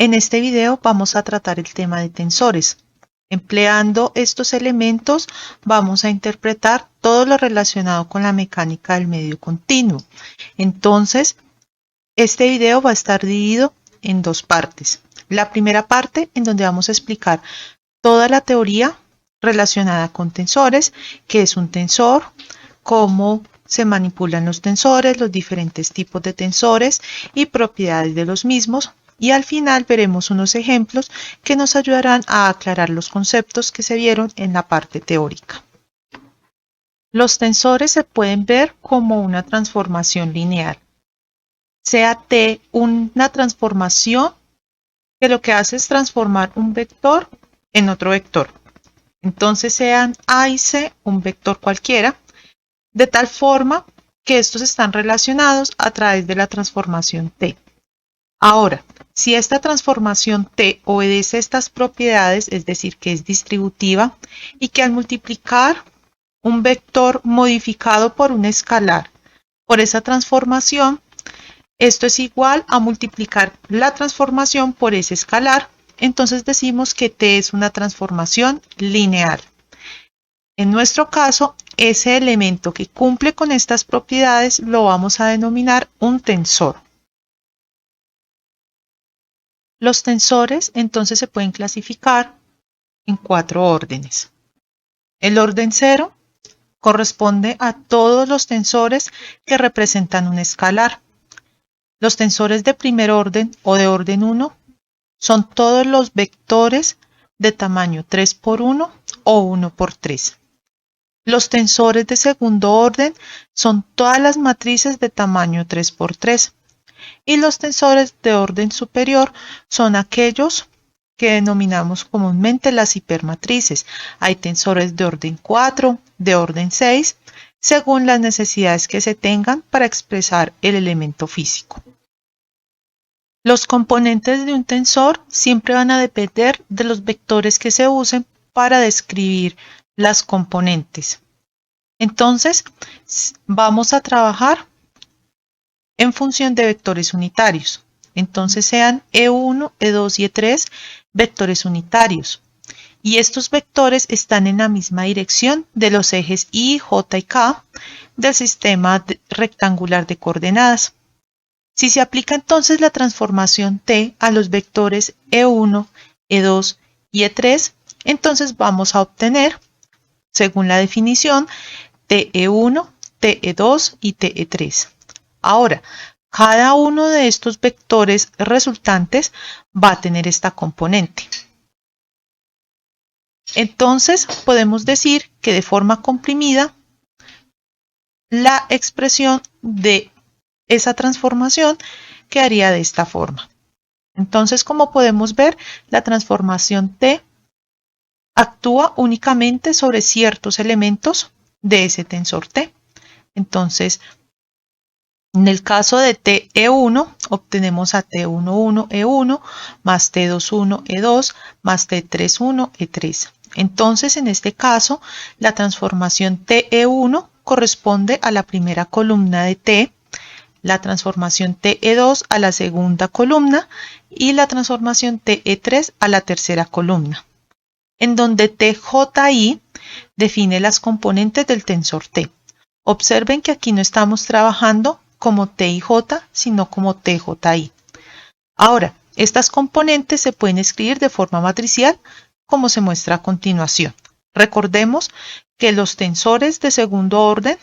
En este video vamos a tratar el tema de tensores. Empleando estos elementos vamos a interpretar todo lo relacionado con la mecánica del medio continuo. Entonces, este video va a estar dividido en dos partes. La primera parte en donde vamos a explicar toda la teoría relacionada con tensores, qué es un tensor, cómo se manipulan los tensores, los diferentes tipos de tensores y propiedades de los mismos. Y al final veremos unos ejemplos que nos ayudarán a aclarar los conceptos que se vieron en la parte teórica. Los tensores se pueden ver como una transformación lineal. Sea T una transformación que lo que hace es transformar un vector en otro vector. Entonces sean A y C un vector cualquiera, de tal forma que estos están relacionados a través de la transformación T. Ahora, si esta transformación T obedece a estas propiedades, es decir, que es distributiva y que al multiplicar un vector modificado por un escalar por esa transformación, esto es igual a multiplicar la transformación por ese escalar, entonces decimos que T es una transformación lineal. En nuestro caso, ese elemento que cumple con estas propiedades lo vamos a denominar un tensor. Los tensores entonces se pueden clasificar en 4 órdenes. El orden 0 corresponde a todos los tensores que representan un escalar. Los tensores de primer orden o de orden 1 son todos los vectores de tamaño 3 por 1 o 1 por 3. Los tensores de segundo orden son todas las matrices de tamaño 3 por 3. Y los tensores de orden superior son aquellos que denominamos comúnmente las hipermatrices. Hay tensores de orden 4, de orden 6, según las necesidades que se tengan para expresar el elemento físico. Los componentes de un tensor siempre van a depender de los vectores que se usen para describir las componentes. Entonces, vamos a trabajar en función de vectores unitarios. Entonces sean E1, E2 y E3 vectores unitarios. Y estos vectores están en la misma dirección de los ejes Y, J y K del sistema rectangular de coordenadas. Si se aplica entonces la transformación T a los vectores E1, E2 y E3, entonces vamos a obtener, según la definición, TE1, TE2 y TE3. Ahora, cada uno de estos vectores resultantes va a tener esta componente. Entonces, podemos decir que de forma comprimida, la expresión de esa transformación quedaría de esta forma. Entonces, como podemos ver, la transformación T actúa únicamente sobre ciertos elementos de ese tensor T. Entonces, en el caso de TE1, obtenemos a T11E1 más T21E2 más T31E3. Entonces, en este caso, la transformación TE1 corresponde a la primera columna de T, la transformación TE2 a la segunda columna y la transformación TE3 a la tercera columna, en donde TJI define las componentes del tensor T. Observen que aquí no estamos trabajando como T y J, sino como TJI. Ahora, estas componentes se pueden escribir de forma matricial, como se muestra a continuación. Recordemos que los tensores de segundo orden,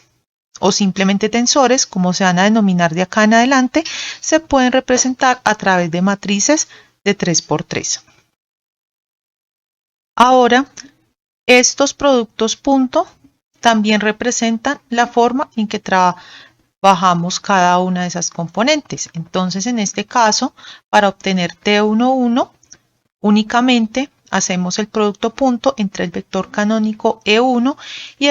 o simplemente tensores, como se van a denominar de acá en adelante, se pueden representar a través de matrices de 3 por 3. Ahora, estos productos punto también representan la forma en que trabajamos cada una de esas componentes. Entonces, en este caso, para obtener T11, únicamente hacemos el producto punto entre el vector canónico E1 y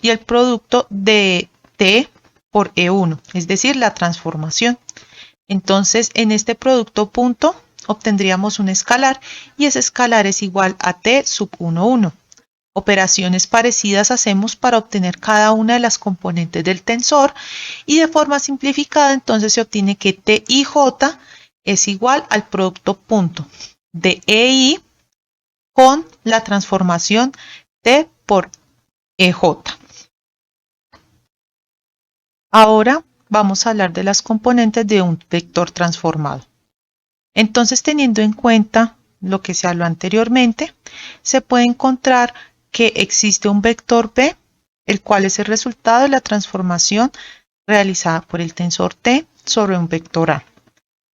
el producto de T por E1, es decir, la transformación. Entonces, en este producto punto obtendríamos un escalar y ese escalar es igual a T sub 11. Operaciones parecidas hacemos para obtener cada una de las componentes del tensor y de forma simplificada entonces se obtiene que T y J es igual al producto punto de EI con la transformación T por EJ. Ahora vamos a hablar de las componentes de un vector transformado. Entonces, teniendo en cuenta lo que se habló anteriormente, se puede encontrar que existe un vector B, el cual es el resultado de la transformación realizada por el tensor T sobre un vector A.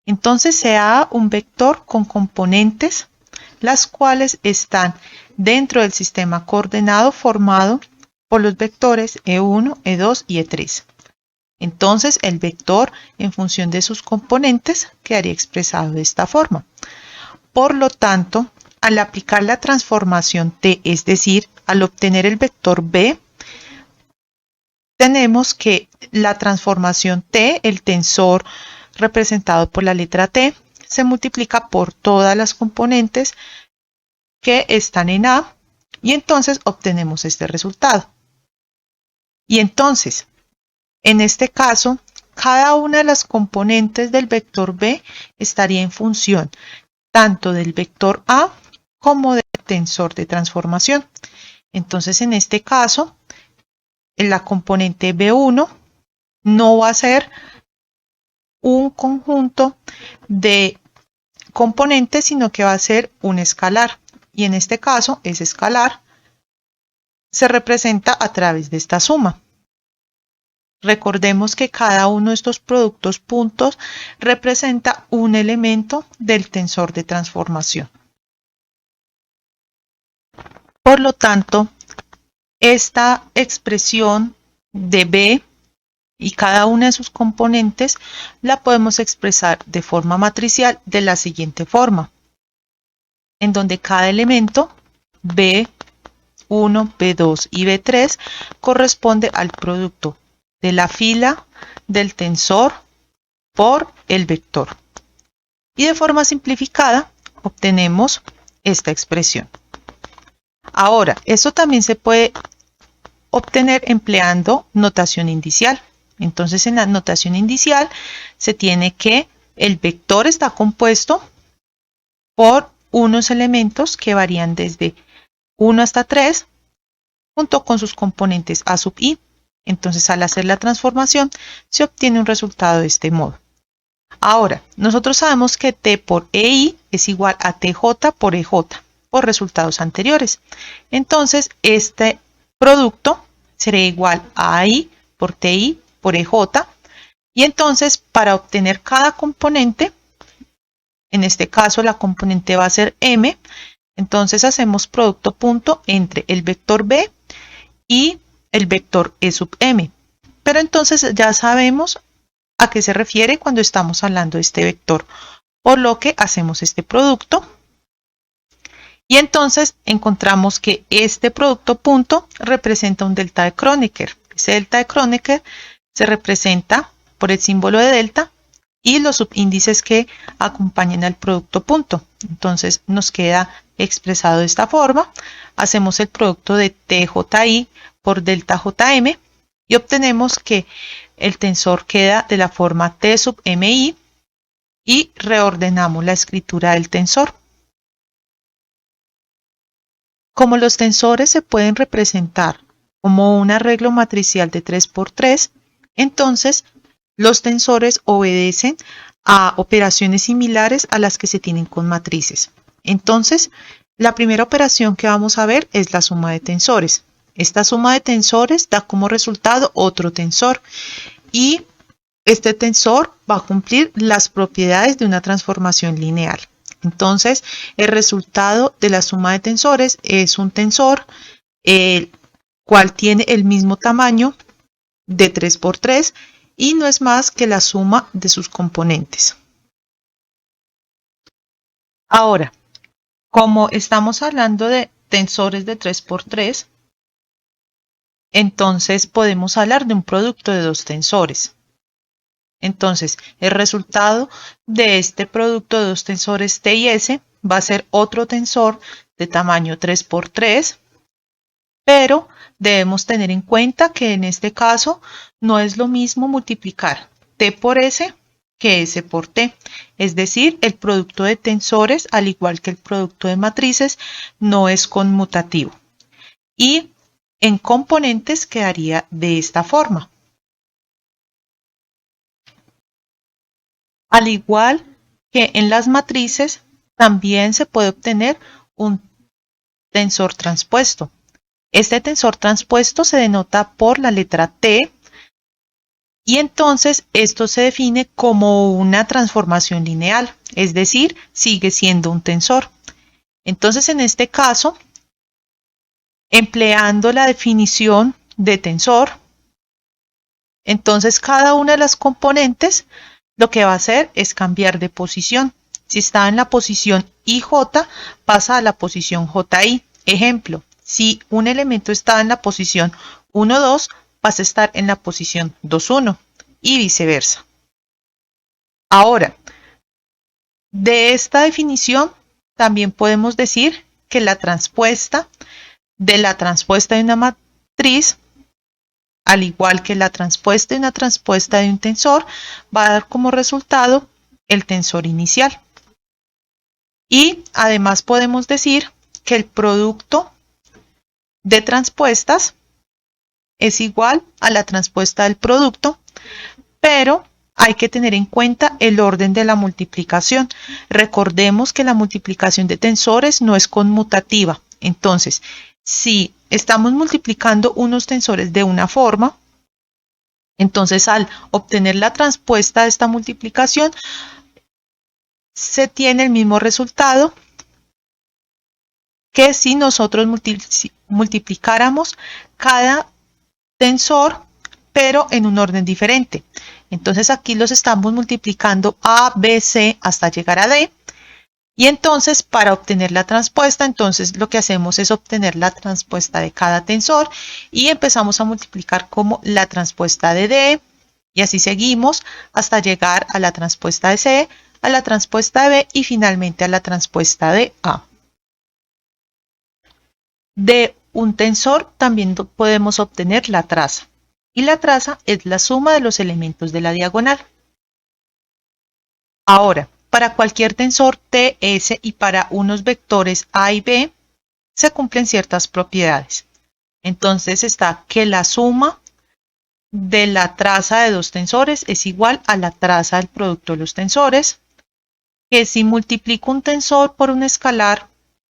Entonces se da un vector con componentes, las cuales están dentro del sistema coordenado formado por los vectores E1, E2 y E3. Entonces el vector en función de sus componentes quedaría expresado de esta forma. Por lo tanto, al aplicar la transformación T, es decir, al obtener el vector B, tenemos que la transformación T, el tensor representado por la letra T, se multiplica por todas las componentes que están en A y entonces obtenemos este resultado. Y entonces, en este caso, cada una de las componentes del vector B estaría en función tanto del vector A como del tensor de transformación. Entonces, en este caso, la componente B1 no va a ser un conjunto de componentes, sino que va a ser un escalar. Y en este caso, ese escalar se representa a través de esta suma. Recordemos que cada uno de estos productos puntos representa un elemento del tensor de transformación. Por lo tanto, esta expresión de B y cada una de sus componentes la podemos expresar de forma matricial de la siguiente forma, en donde cada elemento B1, B2 y B3 corresponde al producto de la fila del tensor por el vector. Y de forma simplificada obtenemos esta expresión. Ahora, esto también se puede obtener empleando notación indicial. Entonces, en la notación indicial se tiene que el vector está compuesto por unos elementos que varían desde 1 hasta 3 junto con sus componentes A sub i. Entonces, al hacer la transformación, se obtiene un resultado de este modo. Ahora, nosotros sabemos que T por EI es igual a TJ por EJ, por resultados anteriores. Entonces, este producto será igual a AI por TI por EJ. Y entonces, para obtener cada componente, en este caso la componente va a ser M, entonces hacemos producto punto entre el vector B y el vector E sub M. Pero entonces ya sabemos a qué se refiere cuando estamos hablando de este vector, por lo que hacemos este producto. Y entonces encontramos que este producto punto representa un delta de Kronecker. Ese delta de Kronecker se representa por el símbolo de delta y los subíndices que acompañan al producto punto. Entonces nos queda expresado de esta forma. Hacemos el producto de TJI por delta JM y obtenemos que el tensor queda de la forma T sub MI y reordenamos la escritura del tensor. Como los tensores se pueden representar como un arreglo matricial de 3×3, entonces los tensores obedecen a operaciones similares a las que se tienen con matrices. Entonces, la primera operación que vamos a ver es la suma de tensores. Esta suma de tensores da como resultado otro tensor y este tensor va a cumplir las propiedades de una transformación lineal. Entonces, el resultado de la suma de tensores es un tensor el cual tiene el mismo tamaño de 3×3 y no es más que la suma de sus componentes. Ahora, como estamos hablando de tensores de 3×3, entonces podemos hablar de un producto de dos tensores. Entonces, el resultado de este producto de dos tensores T y S va a ser otro tensor de tamaño 3×3, pero debemos tener en cuenta que en este caso no es lo mismo multiplicar T por S que S por T. Es decir, el producto de tensores, al igual que el producto de matrices, no es conmutativo. Y en componentes quedaría de esta forma. Al igual que en las matrices, también se puede obtener un tensor transpuesto. Este tensor transpuesto se denota por la letra T y entonces esto se define como una transformación lineal, es decir, sigue siendo un tensor. Entonces, en este caso, empleando la definición de tensor, entonces cada una de las componentes lo que va a hacer es cambiar de posición. Si está en la posición IJ, pasa a la posición JI. Ejemplo, si un elemento está en la posición 1, 2, pasa a estar en la posición 2, 1 y viceversa. Ahora, de esta definición también podemos decir que la transpuesta de la transpuesta de una matriz, al igual que la transpuesta de una transpuesta de un tensor, va a dar como resultado el tensor inicial. Y además podemos decir que el producto de transpuestas es igual a la transpuesta del producto, pero hay que tener en cuenta el orden de la multiplicación. Recordemos que la multiplicación de tensores no es conmutativa. Entonces, si estamos multiplicando unos tensores de una forma, entonces al obtener la transpuesta de esta multiplicación, se tiene el mismo resultado que si nosotros multiplicáramos cada tensor, pero en un orden diferente. Entonces aquí los estamos multiplicando A, B, C hasta llegar a D. Y entonces para obtener la transpuesta, entonces lo que hacemos es obtener la transpuesta de cada tensor y empezamos a multiplicar como la transpuesta de D y así seguimos hasta llegar a la transpuesta de C, a la transpuesta de B y finalmente a la transpuesta de A. De un tensor también podemos obtener la traza y la traza es la suma de los elementos de la diagonal. Ahora, para cualquier tensor T, S y para unos vectores A y B se cumplen ciertas propiedades. Entonces está que la suma de la traza de dos tensores es igual a la traza del producto de los tensores, que si multiplico un tensor por un escalar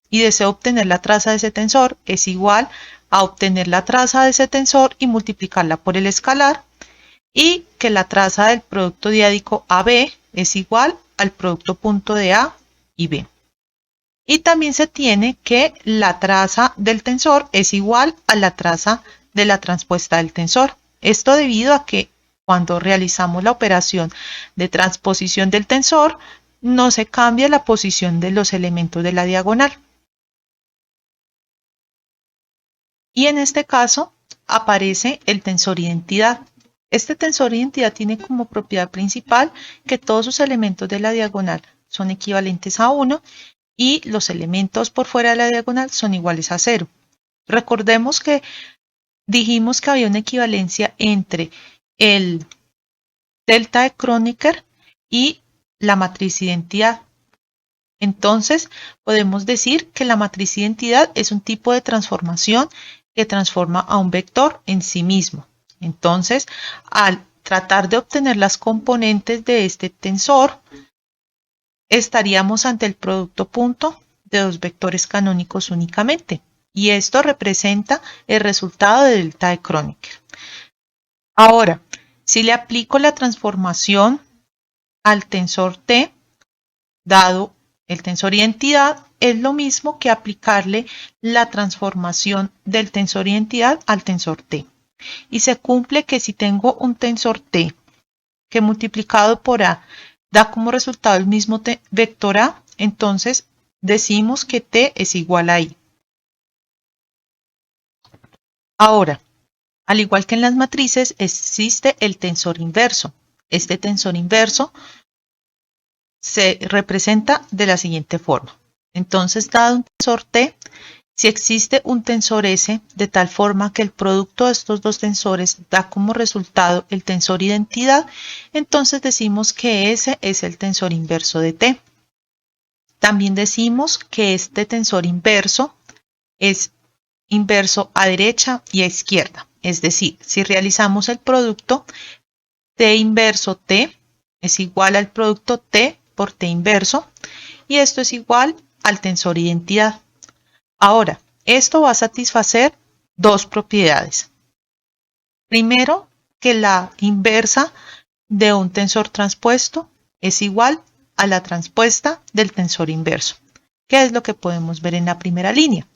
y deseo obtener la traza de ese tensor es igual a obtener la traza de ese tensor y multiplicarla por el escalar, y que la traza del producto diádico AB es igual al producto punto de A y B. Y también se tiene que la traza del tensor es igual a la traza de la transpuesta del tensor. Esto debido a que cuando realizamos la operación de transposición del tensor, no se cambia la posición de los elementos de la diagonal. Y en este caso aparece el tensor identidad. Este tensor identidad tiene como propiedad principal que todos sus elementos de la diagonal son equivalentes a 1 y los elementos por fuera de la diagonal son iguales a 0. Recordemos que dijimos que había una equivalencia entre el delta de Kronecker y la matriz identidad. Entonces, podemos decir que la matriz identidad es un tipo de transformación que transforma a un vector en sí mismo. Entonces, al tratar de obtener las componentes de este tensor, estaríamos ante el producto punto de dos vectores canónicos únicamente. Y esto representa el resultado de delta de Kronecker. Ahora, si le aplico la transformación al tensor T, dado el tensor identidad, es lo mismo que aplicarle la transformación del tensor identidad al tensor T. Y se cumple que si tengo un tensor T que multiplicado por A da como resultado el mismo vector A, entonces decimos que T es igual a I. Ahora, al igual que en las matrices, existe el tensor inverso. Este tensor inverso se representa de la siguiente forma. Entonces, dado un tensor T, Si existe un tensor S de tal forma que el producto de estos dos tensores da como resultado el tensor identidad, entonces decimos que S es el tensor inverso de T. También decimos que este tensor inverso es inverso a derecha y a izquierda. Es decir, si realizamos el producto, T inverso T es igual al producto T por T inverso, y esto es igual al tensor identidad. Ahora, esto va a satisfacer dos propiedades. Primero, que la inversa de un tensor transpuesto es igual a la transpuesta del tensor inverso, que es lo que podemos ver en la primera línea.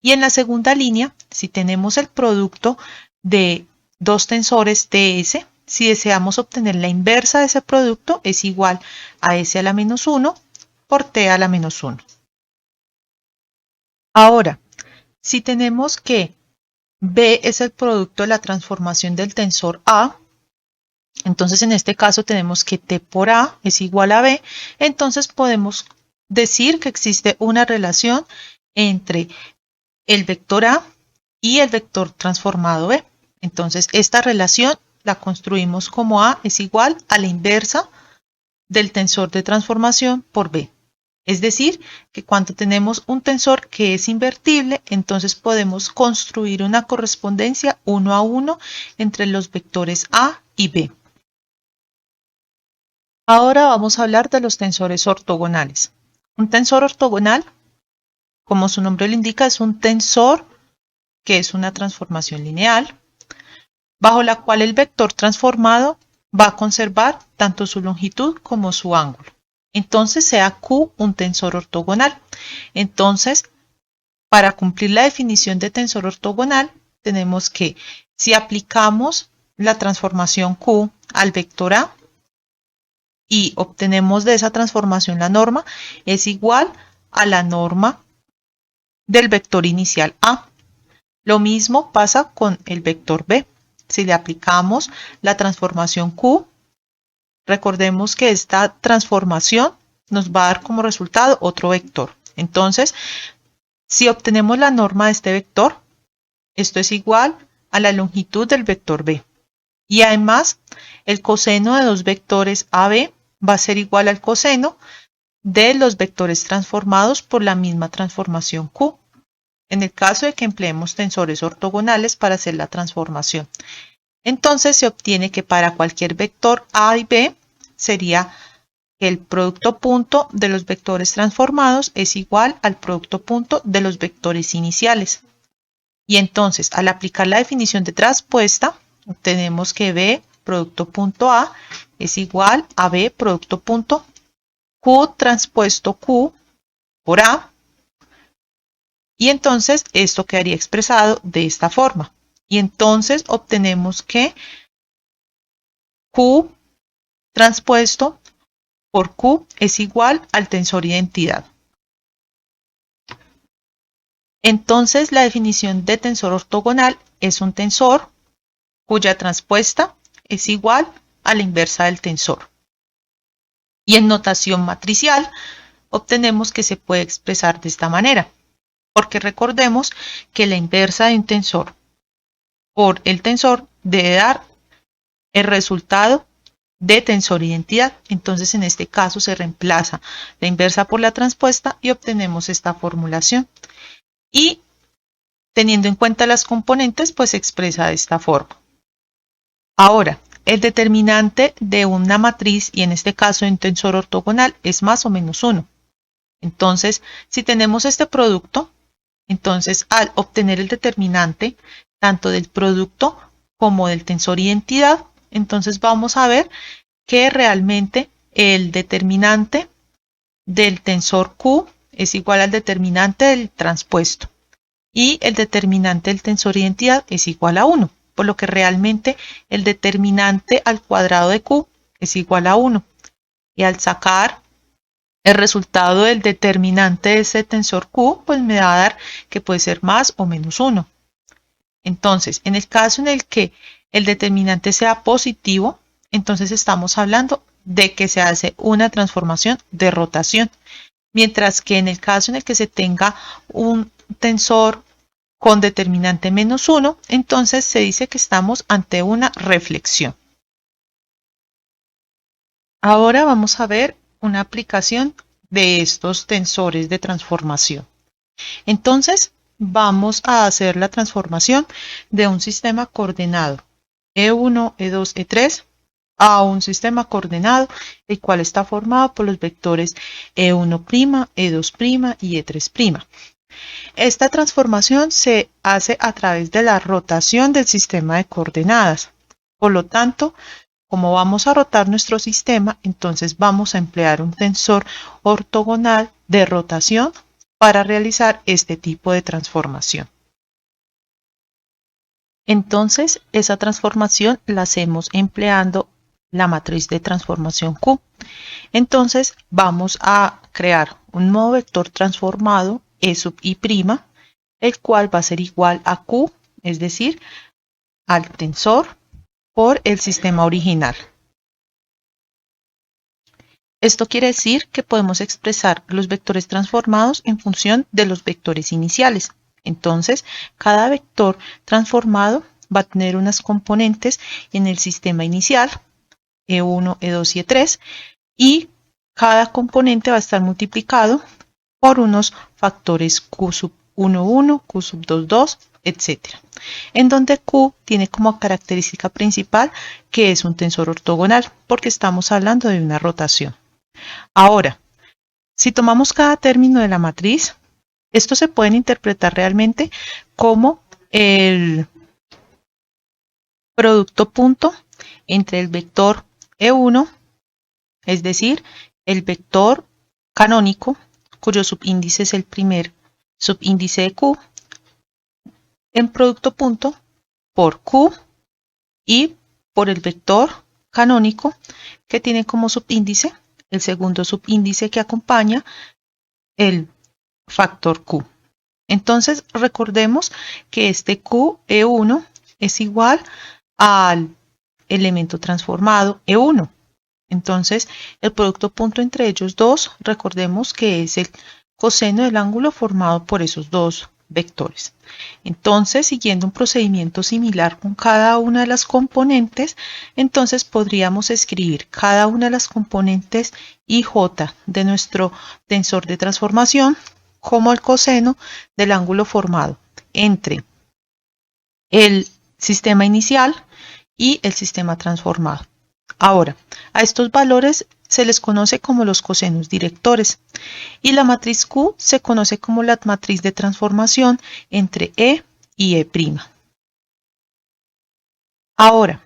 Y en la segunda línea, si tenemos el producto de dos tensores TS, si deseamos obtener la inversa de ese producto, es igual a S a la menos 1 por T a la menos 1. Ahora, si tenemos que B es el producto de la transformación del tensor A, entonces en este caso tenemos que T por A es igual a B, entonces podemos decir que existe una relación entre el vector A y el vector transformado B. Entonces esta relación la construimos como A es igual a la inversa del tensor de transformación por B. Es decir, que cuando tenemos un tensor que es invertible, entonces podemos construir una correspondencia 1 a 1 entre los vectores A y B. Ahora vamos a hablar de los tensores ortogonales. Un tensor ortogonal, como su nombre lo indica, es un tensor que es una transformación lineal, bajo la cual el vector transformado va a conservar tanto su longitud como su ángulo. Entonces sea Q un tensor ortogonal. Entonces, para cumplir la definición de tensor ortogonal, tenemos que, si aplicamos la transformación Q al vector A y obtenemos de esa transformación la norma, es igual a la norma del vector inicial A. Lo mismo pasa con el vector B. Si le aplicamos la transformación Q, recordemos que esta transformación nos va a dar como resultado otro vector. Entonces, si obtenemos la norma de este vector, esto es igual a la longitud del vector B. Y además, el coseno de dos vectores AB va a ser igual al coseno de los vectores transformados por la misma transformación Q, en el caso de que empleemos tensores ortogonales para hacer la transformación. Entonces se obtiene que para cualquier vector A y B sería que el producto punto de los vectores transformados es igual al producto punto de los vectores iniciales. Y entonces, al aplicar la definición de traspuesta, obtenemos que B producto punto A es igual a B producto punto Q transpuesto Q por A. Y entonces esto quedaría expresado de esta forma. Y entonces obtenemos que Q transpuesto por Q es igual al tensor identidad. Entonces la definición de tensor ortogonal es un tensor cuya transpuesta es igual a la inversa del tensor. Y en notación matricial obtenemos que se puede expresar de esta manera, porque recordemos que la inversa de un tensor por el tensor debe dar el resultado de tensor identidad. Entonces en este caso se reemplaza la inversa por la transpuesta y obtenemos esta formulación. Y teniendo en cuenta las componentes, pues se expresa de esta forma. Ahora, el determinante de una matriz, y en este caso en tensor ortogonal, es más o menos 1. Entonces, si tenemos este producto, entonces al obtener el determinante tanto del producto como del tensor identidad, entonces vamos a ver que realmente el determinante del tensor Q es igual al determinante del transpuesto y el determinante del tensor identidad es igual a 1, por lo que realmente el determinante al cuadrado de Q es igual a 1. Y al sacar el resultado del determinante de ese tensor Q, pues me va a dar que puede ser más o menos 1. Entonces, en el caso en el que el determinante sea positivo, entonces estamos hablando de que se hace una transformación de rotación. Mientras que en el caso en el que se tenga un tensor con determinante -1, entonces se dice que estamos ante una reflexión. Ahora vamos a ver una aplicación de estos tensores de transformación. Entonces, vamos a hacer la transformación de un sistema coordenado E1, E2, E3 a un sistema coordenado el cual está formado por los vectores E1', E2' y E3'. Esta transformación se hace a través de la rotación del sistema de coordenadas. Por lo tanto, como vamos a rotar nuestro sistema, entonces vamos a emplear un tensor ortogonal de rotación para realizar este tipo de transformación. Entonces, esa transformación la hacemos empleando la matriz de transformación Q. Entonces, vamos a crear un nuevo vector transformado E sub i', el cual va a ser igual a Q, es decir, al tensor por el sistema original. Esto quiere decir que podemos expresar los vectores transformados en función de los vectores iniciales. Entonces, cada vector transformado va a tener unas componentes en el sistema inicial, E1, E2 y E3, y cada componente va a estar multiplicado por unos factores Q sub 1, 1, Q sub 2, 2, etc. En donde Q tiene como característica principal que es un tensor ortogonal, porque estamos hablando de una rotación. Ahora, si tomamos cada término de la matriz, estos se pueden interpretar realmente como el producto punto entre el vector E1, es decir, el vector canónico, cuyo subíndice es el primer subíndice de Q, en producto punto por Q y por el vector canónico que tiene como subíndice el segundo subíndice que acompaña el factor Q. Entonces recordemos que este QE1 es igual al elemento transformado E1. Entonces el producto punto entre ellos dos, recordemos que es el coseno del ángulo formado por esos dos vectores. Entonces, siguiendo un procedimiento similar con cada una de las componentes, entonces podríamos escribir cada una de las componentes IJ de nuestro tensor de transformación como el coseno del ángulo formado entre el sistema inicial y el sistema transformado. Ahora, a estos valores se les conoce como los cosenos directores y la matriz Q se conoce como la matriz de transformación entre E y E'. Ahora,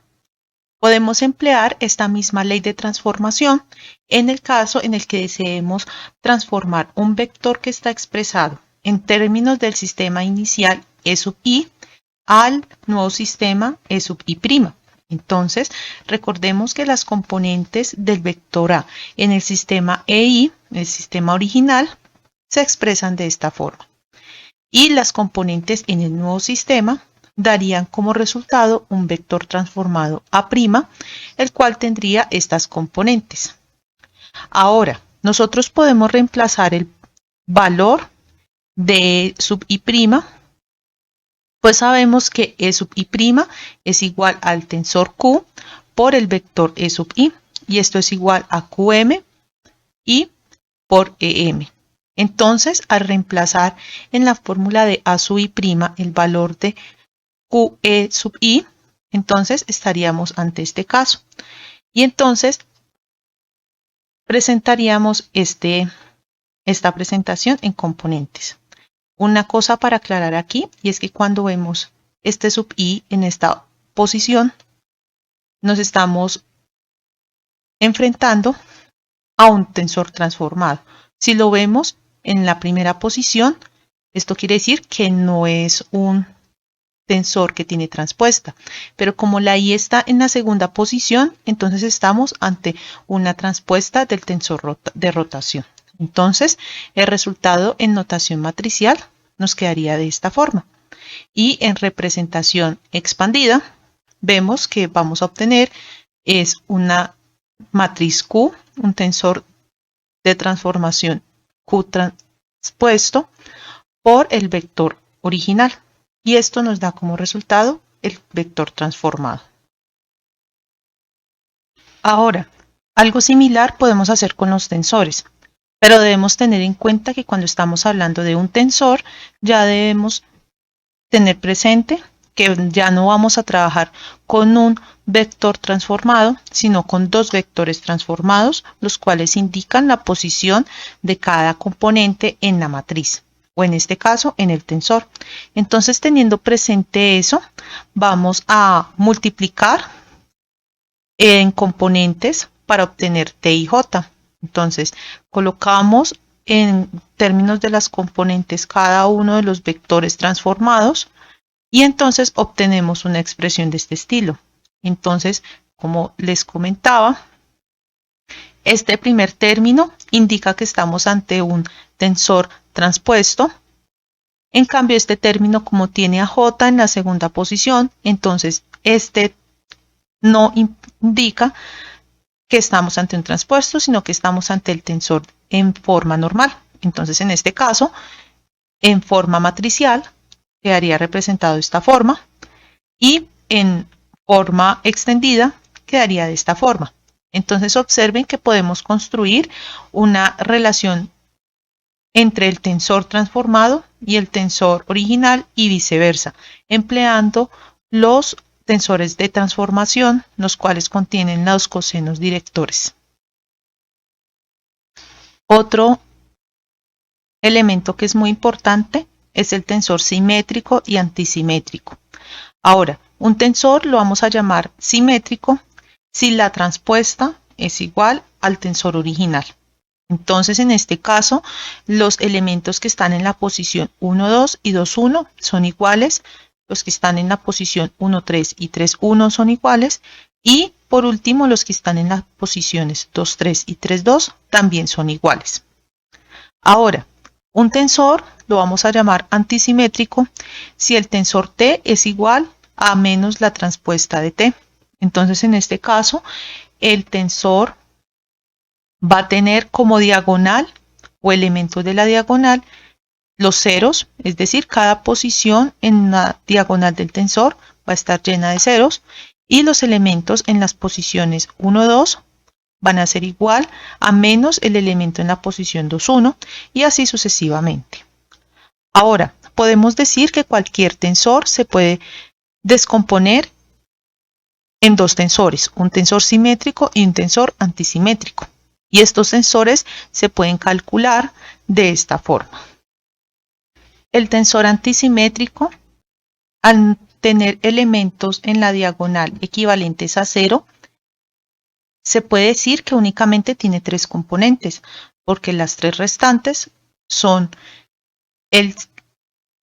podemos emplear esta misma ley de transformación en el caso en el que deseemos transformar un vector que está expresado en términos del sistema inicial E sub i al nuevo sistema E sub i'. Entonces, recordemos que las componentes del vector A en el sistema EI, el sistema original, se expresan de esta forma. Y las componentes en el nuevo sistema darían como resultado un vector transformado A', el cual tendría estas componentes. Ahora, nosotros podemos reemplazar el valor de E sub i', pues sabemos que E sub i' es igual al tensor Q por el vector E sub i, y esto es igual a QM y por EM. Entonces, al reemplazar en la fórmula de A sub i' el valor de QE sub i, entonces estaríamos ante este caso. Y entonces presentaríamos esta presentación en componentes. Una cosa para aclarar aquí, y es que cuando vemos este sub i en esta posición, nos estamos enfrentando a un tensor transformado. Si lo vemos en la primera posición, esto quiere decir que no es un tensor que tiene transpuesta, pero como la i está en la segunda posición, entonces estamos ante una transpuesta del tensor de rotación. Entonces, el resultado en notación matricial nos quedaría de esta forma. Y en representación expandida, vemos que vamos a obtener es una matriz Q, un tensor de transformación Q transpuesto por el vector original. Y esto nos da como resultado el vector transformado. Ahora, algo similar podemos hacer con los tensores, pero debemos tener en cuenta que cuando estamos hablando de un tensor, ya debemos tener presente que ya no vamos a trabajar con un vector transformado, sino con dos vectores transformados, los cuales indican la posición de cada componente en la matriz, o en este caso en el tensor. Entonces, teniendo presente eso, vamos a multiplicar en componentes para obtener T y J. Entonces, colocamos en términos de las componentes cada uno de los vectores transformados y entonces obtenemos una expresión de este estilo. Entonces, como les comentaba, este primer término indica que estamos ante un tensor transpuesto. En cambio, este término, como tiene a J en la segunda posición, entonces este no indica que estamos ante un transpuesto, sino que estamos ante el tensor en forma normal. Entonces, en este caso, en forma matricial, quedaría representado de esta forma, y en forma extendida quedaría de esta forma. Entonces, observen que podemos construir una relación entre el tensor transformado y el tensor original y viceversa, empleando los tensores de transformación, los cuales contienen los cosenos directores. Otro elemento que es muy importante es el tensor simétrico y antisimétrico. Ahora, un tensor lo vamos a llamar simétrico si la transpuesta es igual al tensor original. Entonces, en este caso, los elementos que están en la posición 1, 2 y 2, 1 son iguales. Los que están en la posición 1, 3 y 3, 1 son iguales. Y por último, los que están en las posiciones 2, 3 y 3, 2 también son iguales. Ahora, un tensor lo vamos a llamar antisimétrico si el tensor T es igual a menos la transpuesta de T. Entonces, en este caso, el tensor va a tener como diagonal o elementos de la diagonal los ceros, es decir, cada posición en la diagonal del tensor va a estar llena de ceros, y los elementos en las posiciones 1, 2 van a ser igual a menos el elemento en la posición 2, 1, y así sucesivamente. Ahora, podemos decir que cualquier tensor se puede descomponer en dos tensores, un tensor simétrico y un tensor antisimétrico. Y estos tensores se pueden calcular de esta forma. El tensor antisimétrico, al tener elementos en la diagonal equivalentes a 0, se puede decir que únicamente tiene 3 componentes, porque las 3 restantes son el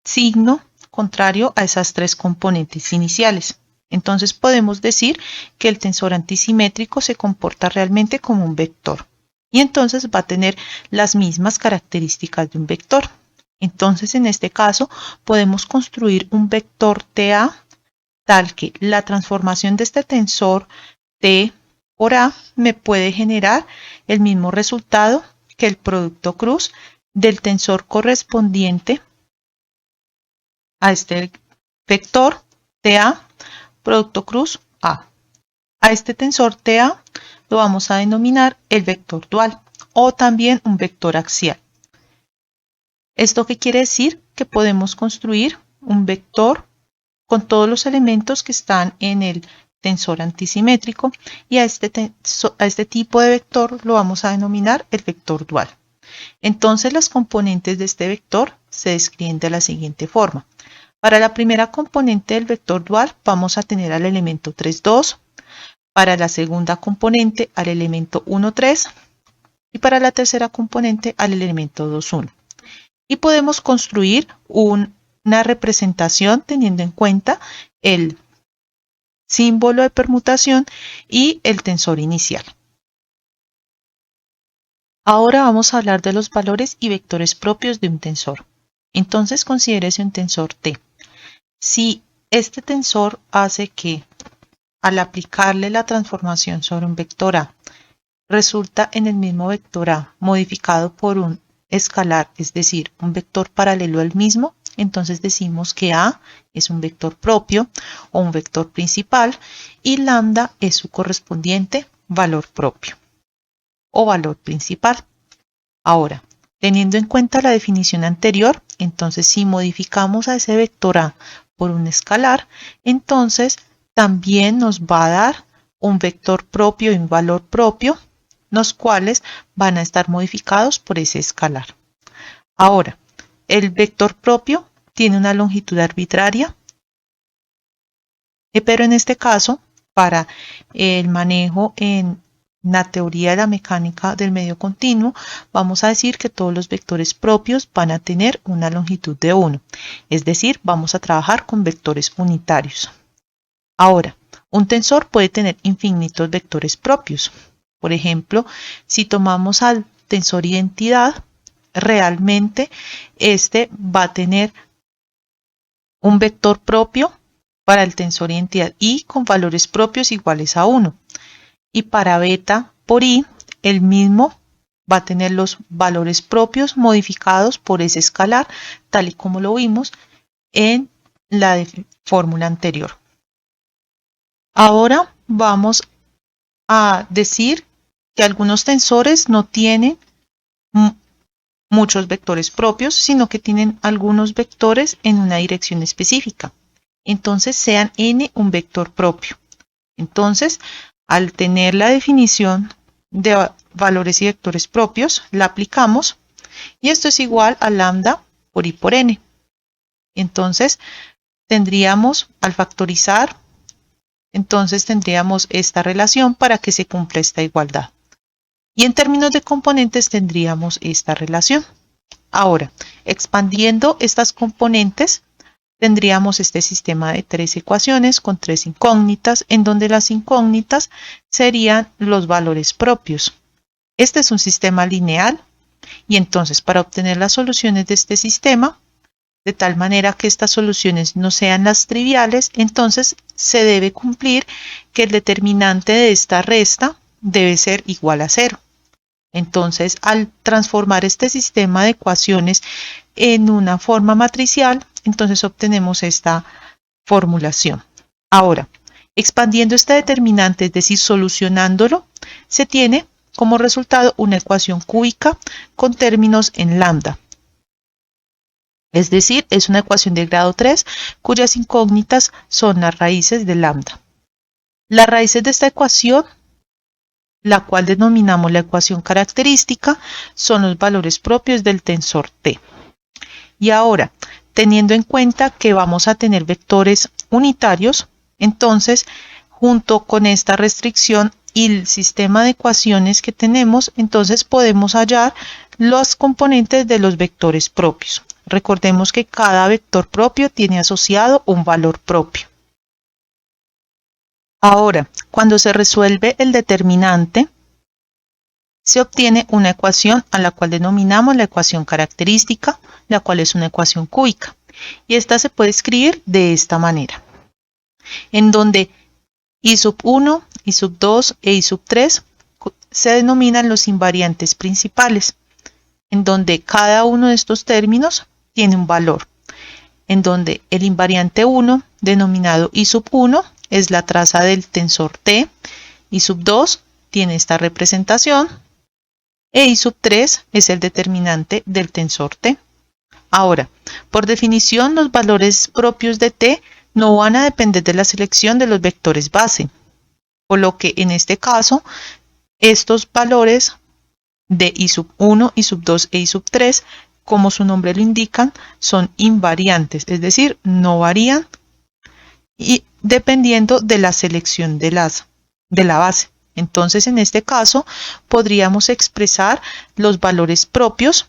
signo contrario a esas 3 componentes iniciales. Entonces podemos decir que el tensor antisimétrico se comporta realmente como un vector. Y entonces va a tener las mismas características de un vector. Entonces, en este caso, podemos construir un vector TA tal que la transformación de este tensor T por A me puede generar el mismo resultado que el producto cruz del tensor correspondiente a este vector TA, producto cruz A. A este tensor TA lo vamos a denominar el vector dual o también un vector axial. ¿Esto qué quiere decir? Que podemos construir un vector con todos los elementos que están en el tensor antisimétrico, y a este tipo de vector lo vamos a denominar el vector dual. Entonces, las componentes de este vector se describen de la siguiente forma. Para la primera componente del vector dual vamos a tener al elemento 3, 2, para la segunda componente al elemento 1, 3 y para la tercera componente al elemento 2, 1. Y podemos construir una representación teniendo en cuenta el símbolo de permutación y el tensor inicial. Ahora vamos a hablar de los valores y vectores propios de un tensor. Entonces, considérese un tensor T. Si este tensor hace que, al aplicarle la transformación sobre un vector A, resulta en el mismo vector A modificado por un escalar, es decir, un vector paralelo al mismo, entonces decimos que A es un vector propio o un vector principal y lambda es su correspondiente valor propio o valor principal. Ahora, teniendo en cuenta la definición anterior, entonces si modificamos a ese vector A por un escalar, entonces también nos va a dar un vector propio y un valor propio, los cuales van a estar modificados por ese escalar. Ahora, el vector propio tiene una longitud arbitraria, pero en este caso, para el manejo en la teoría de la mecánica del medio continuo, vamos a decir que todos los vectores propios van a tener una longitud de 1, es decir, vamos a trabajar con vectores unitarios. Ahora, un tensor puede tener infinitos vectores propios. Por ejemplo, si tomamos al tensor identidad, realmente este va a tener un vector propio para el tensor identidad y con valores propios iguales a 1. Y para beta por i, el mismo va a tener los valores propios modificados por ese escalar, tal y como lo vimos en la fórmula anterior. Ahora vamos a decir que algunos tensores no tienen muchos vectores propios, sino que tienen algunos vectores en una dirección específica. Entonces sean n un vector propio. Entonces, al tener la definición de valores y vectores propios, la aplicamos y esto es igual a lambda por i por n. Entonces, tendríamos al factorizar, entonces tendríamos esta relación para que se cumpla esta igualdad. Y en términos de componentes tendríamos esta relación. Ahora, expandiendo estas componentes, tendríamos este sistema de 3 ecuaciones con 3 incógnitas, en donde las incógnitas serían los valores propios. Este es un sistema lineal y entonces para obtener las soluciones de este sistema, de tal manera que estas soluciones no sean las triviales, entonces se debe cumplir que el determinante de esta resta debe ser igual a 0. Entonces, al transformar este sistema de ecuaciones en una forma matricial, entonces obtenemos esta formulación. Ahora, expandiendo este determinante, es decir, solucionándolo, se tiene como resultado una ecuación cúbica con términos en lambda. Es decir, es una ecuación de grado 3 cuyas incógnitas son las raíces de lambda. Las raíces de esta ecuación, la cual denominamos la ecuación característica, son los valores propios del tensor T. Y ahora, teniendo en cuenta que vamos a tener vectores unitarios, entonces, junto con esta restricción y el sistema de ecuaciones que tenemos, entonces podemos hallar los componentes de los vectores propios. Recordemos que cada vector propio tiene asociado un valor propio. Ahora, cuando se resuelve el determinante, se obtiene una ecuación a la cual denominamos la ecuación característica, la cual es una ecuación cúbica. Y esta se puede escribir de esta manera, en donde i sub 1, i sub 2 e i sub 3 se denominan los invariantes principales, en donde cada uno de estos términos tiene un valor, en donde el invariante 1, denominado i sub 1, es la traza del tensor T, i sub 2 tiene esta representación, e i sub 3 es el determinante del tensor T. Ahora, por definición, los valores propios de T no van a depender de la selección de los vectores base, por lo que en este caso, estos valores de i sub 1, i sub 2 e i sub 3, como su nombre lo indican, son invariantes, es decir, no varían y dependiendo de la selección de la base. Entonces, en este caso, podríamos expresar los valores propios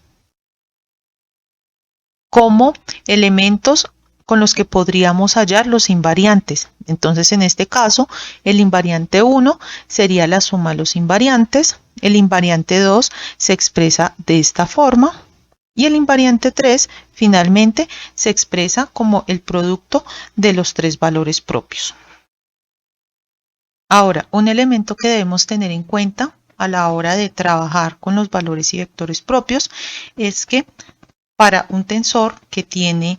como elementos con los que podríamos hallar los invariantes. Entonces, en este caso, el invariante 1 sería la suma de los invariantes, el invariante 2 se expresa de esta forma y el invariante 3 finalmente se expresa como el producto de los tres valores propios. Ahora, un elemento que debemos tener en cuenta a la hora de trabajar con los valores y vectores propios es que para un tensor que tiene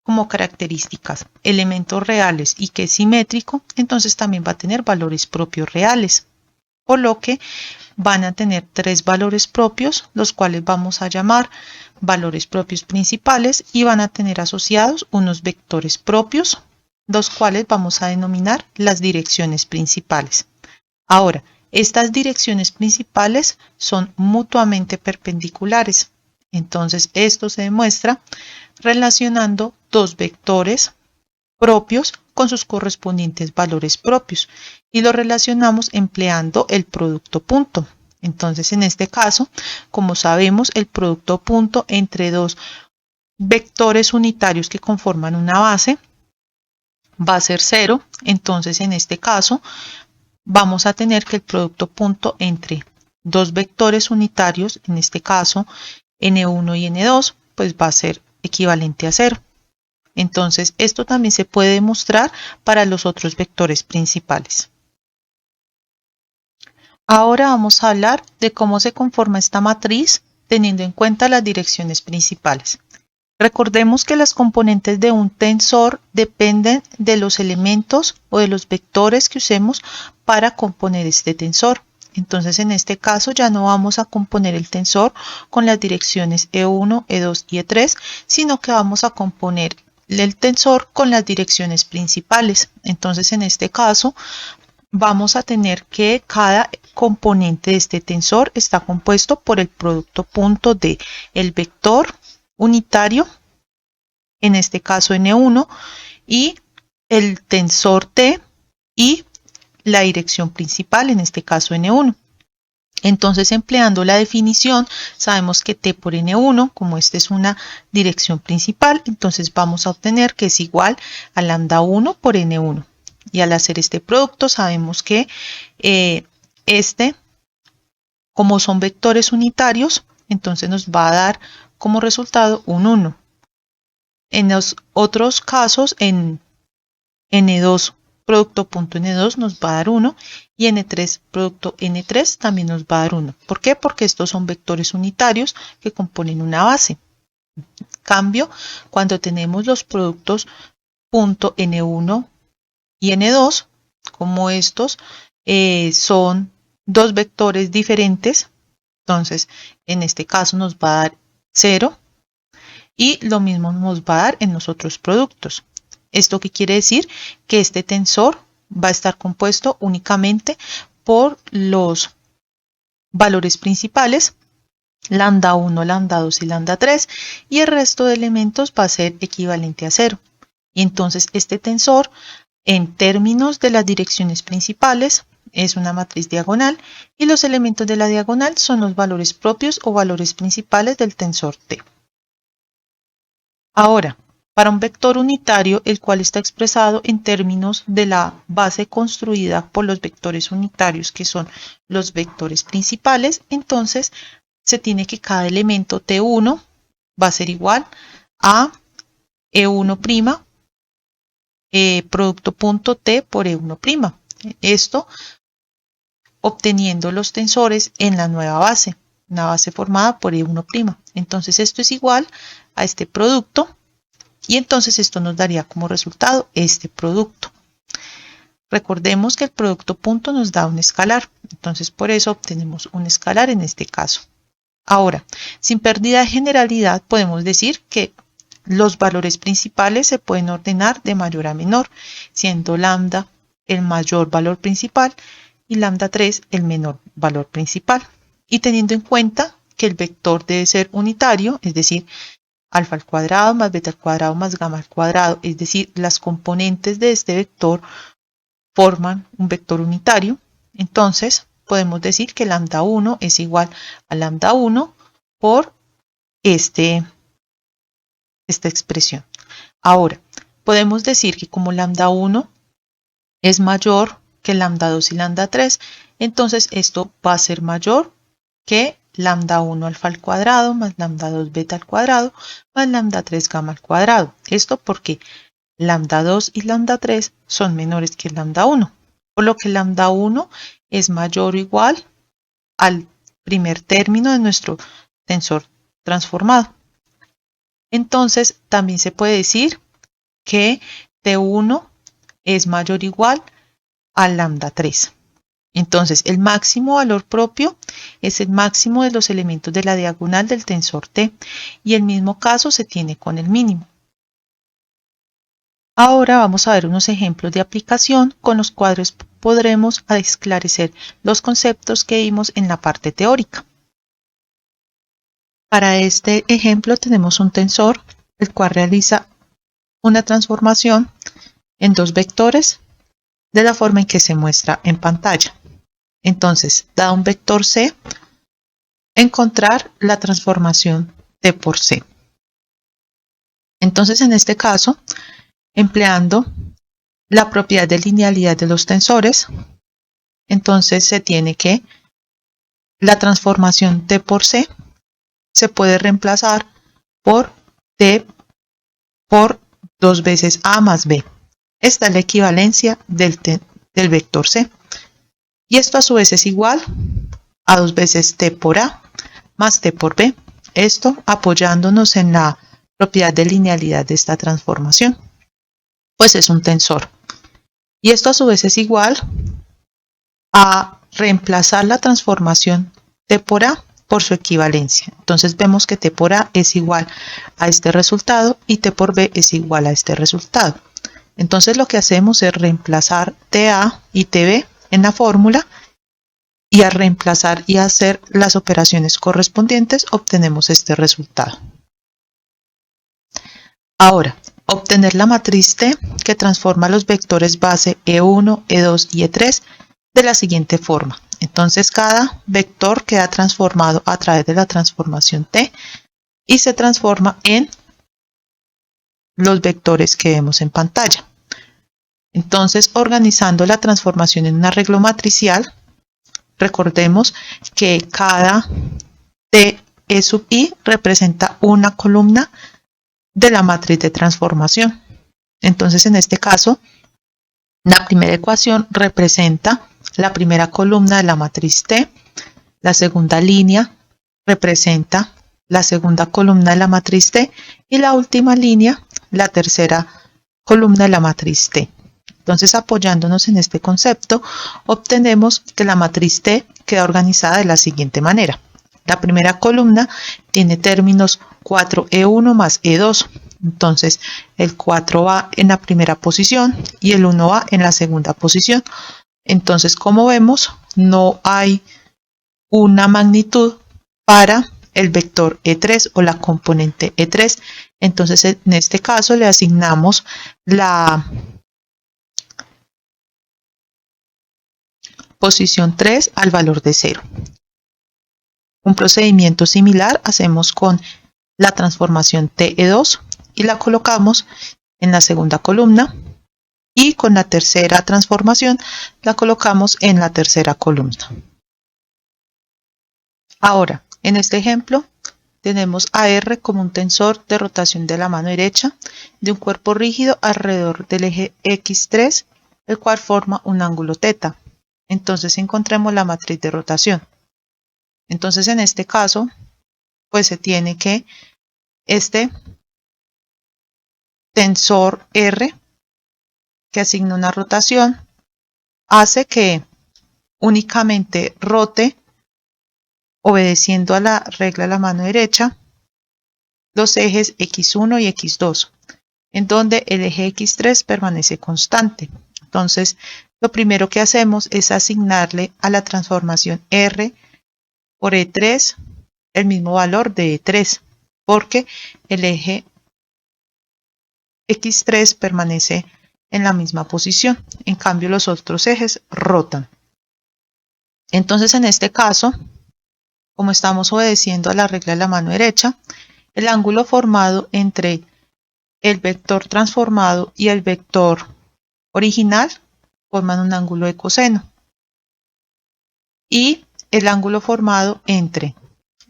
como características elementos reales y que es simétrico, entonces también va a tener valores propios reales, por lo que van a tener tres valores propios, los cuales vamos a llamar valores propios principales, y van a tener asociados unos vectores propios, los cuales vamos a denominar las direcciones principales. Ahora, estas direcciones principales son mutuamente perpendiculares. Entonces, esto se demuestra relacionando dos vectores propios con sus correspondientes valores propios y lo relacionamos empleando el producto punto. Entonces, en este caso, como sabemos, el producto punto entre dos vectores unitarios que conforman una base va a ser 0. Entonces, en este caso, vamos a tener que el producto punto entre dos vectores unitarios, en este caso n1 y n2, pues va a ser equivalente a 0. Entonces, esto también se puede demostrar para los otros vectores principales. Ahora vamos a hablar de cómo se conforma esta matriz teniendo en cuenta las direcciones principales. Recordemos que las componentes de un tensor dependen de los elementos o de los vectores que usemos para componer este tensor. Entonces, en este caso ya no vamos a componer el tensor con las direcciones E1, E2 y E3, sino que vamos a componer el tensor con las direcciones principales. Entonces, en este caso, vamos a tener que cada componente de este tensor está compuesto por el producto punto de el vector unitario, en este caso n1, y el tensor t y la dirección principal, en este caso n1. Entonces, empleando la definición, sabemos que t por n1, como esta es una dirección principal, entonces vamos a obtener que es igual a lambda 1 por n1. Y al hacer este producto, sabemos que como son vectores unitarios, entonces nos va a dar como resultado un 1. En los otros casos, en n2 producto punto n2 nos va a dar 1 y n3 producto n3 también nos va a dar 1. ¿Por qué? Porque estos son vectores unitarios que componen una base. En cambio, cuando tenemos los productos punto n1 y n2, como estos son dos vectores diferentes, entonces en este caso nos va a dar 0 y lo mismo nos va a dar en los otros productos. ¿Esto qué quiere decir? Que este tensor va a estar compuesto únicamente por los valores principales, lambda 1, lambda 2 y lambda 3, y el resto de elementos va a ser equivalente a 0. Y entonces este tensor, en términos de las direcciones principales, es una matriz diagonal y los elementos de la diagonal son los valores propios o valores principales del tensor T. Ahora, para un vector unitario, el cual está expresado en términos de la base construida por los vectores unitarios, que son los vectores principales, entonces se tiene que cada elemento T1 va a ser igual a E1', producto punto T por E1'. Esto obteniendo los tensores en la nueva base, una base formada por E1'. Entonces esto es igual a este producto. Y entonces esto nos daría como resultado este producto. Recordemos que el producto punto nos da un escalar, entonces por eso obtenemos un escalar en este caso. Ahora, sin pérdida de generalidad, podemos decir que los valores principales se pueden ordenar de mayor a menor, siendo lambda el mayor valor principal y lambda 3 el menor valor principal. Y teniendo en cuenta que el vector debe ser unitario, es decir, alfa al cuadrado más beta al cuadrado más gamma al cuadrado, es decir, las componentes de este vector forman un vector unitario, entonces podemos decir que lambda 1 es igual a lambda 1 por esta expresión. Ahora, podemos decir que como lambda 1 es mayor que lambda 2 y lambda 3, entonces esto va a ser mayor que lambda 1 alfa al cuadrado más lambda 2 beta al cuadrado más lambda 3 gamma al cuadrado. Esto porque lambda 2 y lambda 3 son menores que lambda 1, por lo que lambda 1 es mayor o igual al primer término de nuestro tensor transformado. Entonces también se puede decir que T1 es mayor o igual a lambda 3. Entonces el máximo valor propio es el máximo de los elementos de la diagonal del tensor T y el mismo caso se tiene con el mínimo. Ahora vamos a ver unos ejemplos de aplicación con los cuales podremos esclarecer los conceptos que vimos en la parte teórica. Para este ejemplo tenemos un tensor el cual realiza una transformación en dos vectores de la forma en que se muestra en pantalla. Entonces, dado un vector C, encontrar la transformación T por C. Entonces, en este caso, empleando la propiedad de linealidad de los tensores, entonces se tiene que la transformación T por C se puede reemplazar por T por 2 veces A más B. Esta es la equivalencia del vector C. Y esto a su vez es igual a 2 veces T por A más T por B. Esto apoyándonos en la propiedad de linealidad de esta transformación. Pues es un tensor. Y esto a su vez es igual a reemplazar la transformación T por A por su equivalencia. Entonces vemos que T por A es igual a este resultado y T por B es igual a este resultado. Entonces lo que hacemos es reemplazar TA y TB en la fórmula y al reemplazar y hacer las operaciones correspondientes obtenemos este resultado. Ahora, obtener la matriz T que transforma los vectores base E1, E2 y E3 de la siguiente forma. Entonces cada vector queda transformado a través de la transformación T y se transforma en los vectores que vemos en pantalla. Entonces, organizando la transformación en un arreglo matricial, recordemos que cada T E sub I representa una columna de la matriz de transformación. Entonces, en este caso, la primera ecuación representa la primera columna de la matriz T, la segunda línea representa la segunda columna de la matriz T y la última línea, la tercera columna de la matriz T. Entonces, apoyándonos en este concepto, obtenemos que la matriz T queda organizada de la siguiente manera. La primera columna tiene términos 4E1 más E2. Entonces, el 4 va en la primera posición y el 1 va en la segunda posición. Entonces, como vemos, no hay una magnitud para el vector E3 o la componente E3. Entonces, en este caso, le asignamos la posición 3 al valor de 0. Un procedimiento similar hacemos con la transformación TE2 y la colocamos en la segunda columna y con la tercera transformación la colocamos en la tercera columna. Ahora, en este ejemplo tenemos a R como un tensor de rotación de la mano derecha de un cuerpo rígido alrededor del eje X3, el cual forma un ángulo θ. Entonces encontremos la matriz de rotación. Entonces en este caso, pues se tiene que este tensor R que asigna una rotación hace que únicamente rote obedeciendo a la regla de la mano derecha los ejes X1 y X2, en donde el eje X3 permanece constante. Entonces, lo primero que hacemos es asignarle a la transformación R por E3 el mismo valor de E3, porque el eje X3 permanece en la misma posición. En cambio, los otros ejes rotan. Entonces, en este caso, como estamos obedeciendo a la regla de la mano derecha, el ángulo formado entre el vector transformado y el vector original forman un ángulo de coseno. Y el ángulo formado entre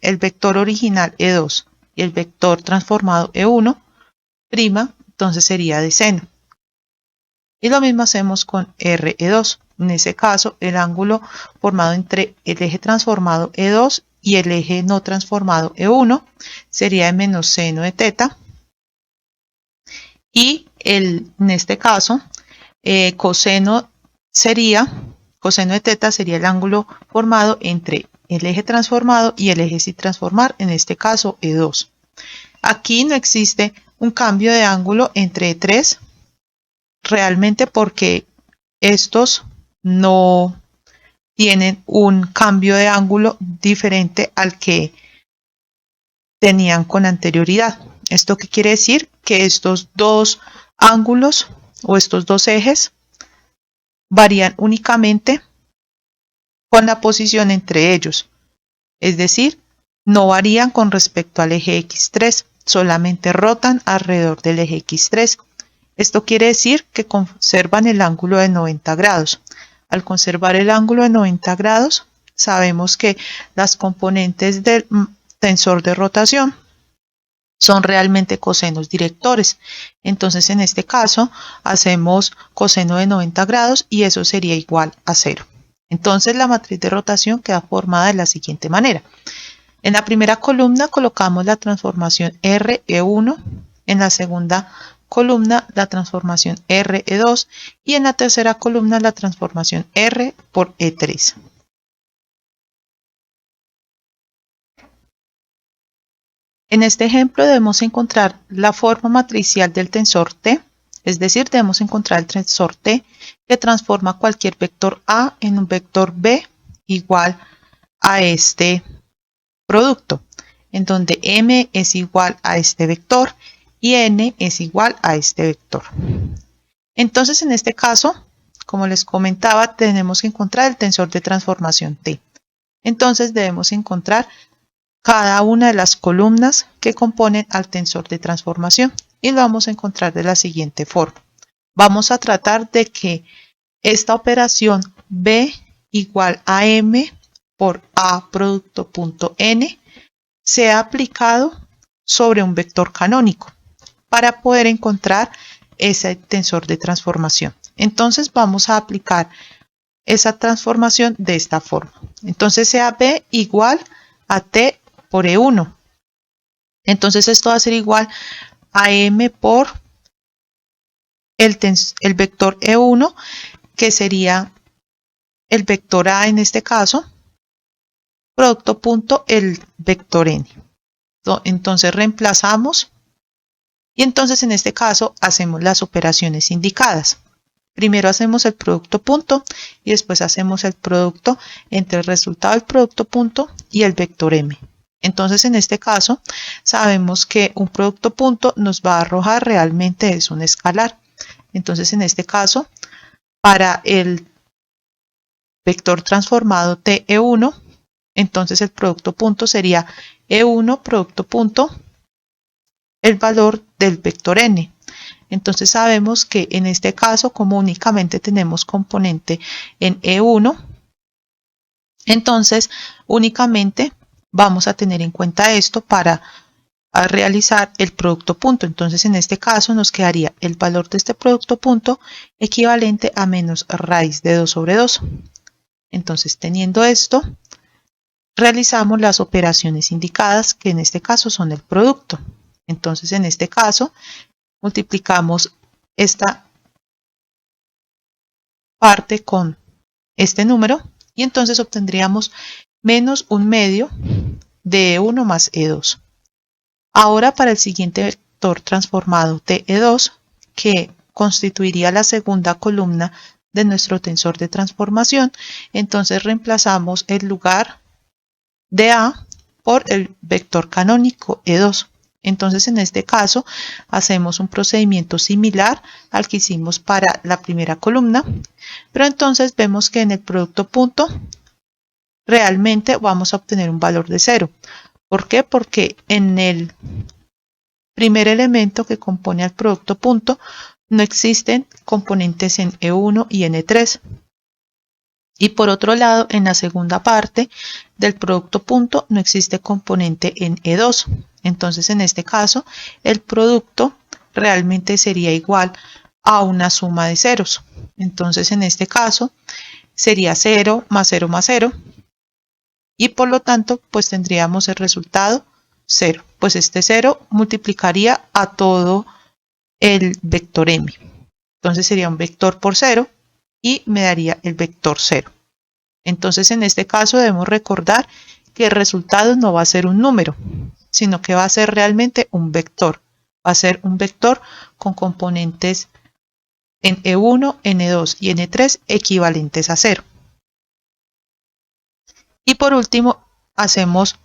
el vector original E2 y el vector transformado E1, prima, entonces sería de seno. Y lo mismo hacemos con RE2. En ese caso, el ángulo formado entre el eje transformado E2 y el eje no transformado E1 sería de menos seno de teta. Y en este caso, coseno de teta sería el ángulo formado entre el eje transformado y el eje sin transformar, en este caso E2. Aquí no existe un cambio de ángulo entre E3, realmente porque estos no tienen un cambio de ángulo diferente al que tenían con anterioridad. ¿Esto qué quiere decir? Que estos dos ángulos o estos dos ejes varían únicamente con la posición entre ellos. Es decir, no varían con respecto al eje X3, solamente rotan alrededor del eje X3. Esto quiere decir que conservan el ángulo de 90 grados. Al conservar el ángulo de 90 grados, sabemos que las componentes del tensor de rotación son realmente cosenos directores. Entonces, en este caso, hacemos coseno de 90 grados y eso sería igual a 0. Entonces, la matriz de rotación queda formada de la siguiente manera. En la primera columna colocamos la transformación RE1, en la segunda columna la transformación RE2 y en la tercera columna la transformación R por E3. En este ejemplo debemos encontrar la forma matricial del tensor T, es decir, debemos encontrar el tensor T que transforma cualquier vector A en un vector B igual a este producto, en donde M es igual a este vector y N es igual a este vector. Entonces, en este caso, como les comentaba, tenemos que encontrar el tensor de transformación T. Entonces, debemos encontrar cada una de las columnas que componen al tensor de transformación y lo vamos a encontrar de la siguiente forma. Vamos a tratar de que esta operación B igual a M por A producto punto N sea aplicado sobre un vector canónico para poder encontrar ese tensor de transformación. Entonces vamos a aplicar esa transformación de esta forma. Entonces sea B igual a T por E1. Entonces esto va a ser igual a M por el vector E1, que sería el vector A en este caso, producto punto el vector N. Entonces reemplazamos y entonces en este caso hacemos las operaciones indicadas. Primero hacemos el producto punto y después hacemos el producto entre el resultado del producto punto y el vector M. Entonces, en este caso, sabemos que un producto punto nos va a arrojar realmente es un escalar. Entonces, en este caso, para el vector transformado TE1, entonces el producto punto sería E1 producto punto el valor del vector N. Entonces, sabemos que en este caso, como únicamente tenemos componente en E1, entonces únicamente vamos a tener en cuenta esto para realizar el producto punto. Entonces, en este caso nos quedaría el valor de este producto punto equivalente a menos raíz de 2 sobre 2. Entonces, teniendo esto, realizamos las operaciones indicadas, que en este caso son el producto. Entonces, en este caso, multiplicamos esta parte con este número y entonces obtendríamos menos 1/2 de E1 más E2. Ahora para el siguiente vector transformado TE2, que constituiría la segunda columna de nuestro tensor de transformación, entonces reemplazamos el lugar de A por el vector canónico E2. Entonces en este caso hacemos un procedimiento similar al que hicimos para la primera columna, pero entonces vemos que en el producto punto realmente vamos a obtener un valor de 0. ¿Por qué? Porque en el primer elemento que compone al producto punto no existen componentes en E1 y en E3. Y por otro lado, en la segunda parte del producto punto no existe componente en E2. Entonces, en este caso, el producto realmente sería igual a una suma de ceros. Entonces, en este caso, sería 0 más 0 más 0. Y por lo tanto, pues tendríamos el resultado 0. Pues este 0 multiplicaría a todo el vector m. Entonces sería un vector por 0 y me daría el vector 0. Entonces en este caso debemos recordar que el resultado no va a ser un número, sino que va a ser realmente un vector. Va a ser un vector con componentes en E1, N2 y N3 equivalentes a 0. Y por último, hacemos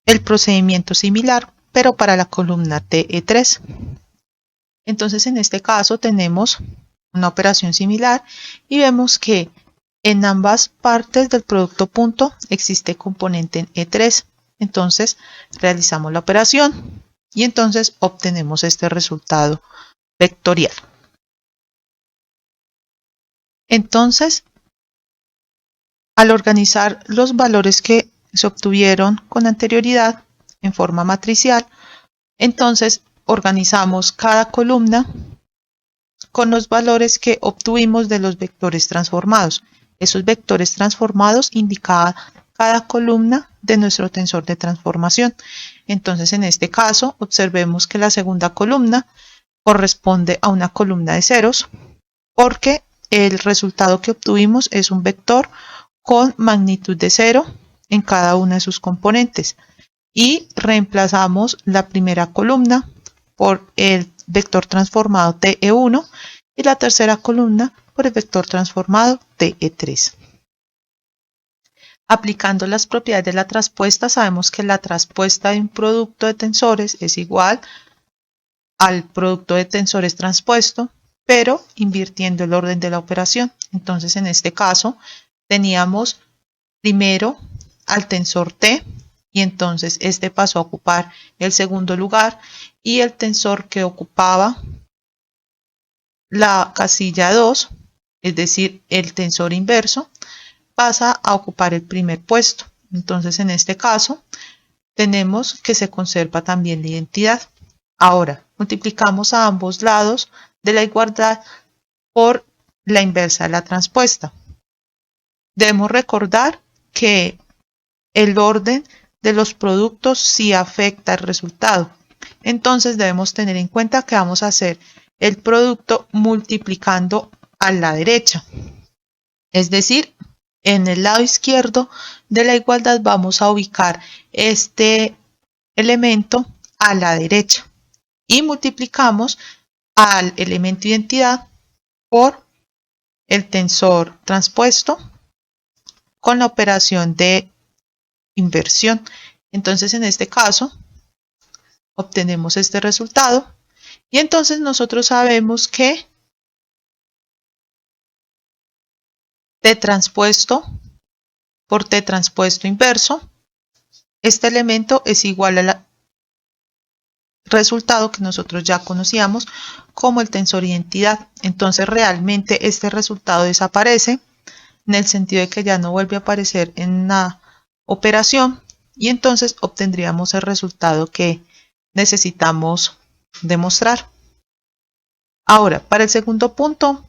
el procedimiento similar, pero para la columna TE3. Entonces en este caso tenemos una operación similar y vemos que en ambas partes del producto punto existe componente en E3. Entonces realizamos la operación y entonces obtenemos este resultado vectorial. Entonces, al organizar los valores que se obtuvieron con anterioridad en forma matricial, entonces organizamos cada columna con los valores que obtuvimos de los vectores transformados. Esos vectores transformados indicaban cada columna de nuestro tensor de transformación. Entonces, en este caso, observemos que la segunda columna corresponde a una columna de ceros, porque el resultado que obtuvimos es un vector con magnitud de 0 en cada una de sus componentes. Y reemplazamos la primera columna por el vector transformado TE1 y la tercera columna por el vector transformado TE3. Aplicando las propiedades de la traspuesta, sabemos que la traspuesta de un producto de tensores es igual al producto de tensores transpuesto, pero invirtiendo el orden de la operación. Entonces, en este caso, teníamos primero al tensor T, y entonces este pasó a ocupar el segundo lugar, y el tensor que ocupaba la casilla 2, es decir, el tensor inverso, pasa a ocupar el primer puesto. Entonces, en este caso, tenemos que se conserva también la identidad. Ahora, multiplicamos a ambos lados de la igualdad por la inversa de la transpuesta. Debemos recordar que el orden de los productos sí afecta el resultado. Entonces debemos tener en cuenta que vamos a hacer el producto multiplicando a la derecha. Es decir, en el lado izquierdo de la igualdad vamos a ubicar este elemento a la derecha y multiplicamos al elemento identidad por el tensor transpuesto con la operación de inversión. Entonces, en este caso, obtenemos este resultado y entonces nosotros sabemos que T transpuesto por T transpuesto inverso, este elemento es igual al resultado que nosotros ya conocíamos como el tensor identidad. Entonces realmente este resultado desaparece en el sentido de que ya no vuelve a aparecer en la operación y entonces obtendríamos el resultado que necesitamos demostrar. Ahora, para el segundo punto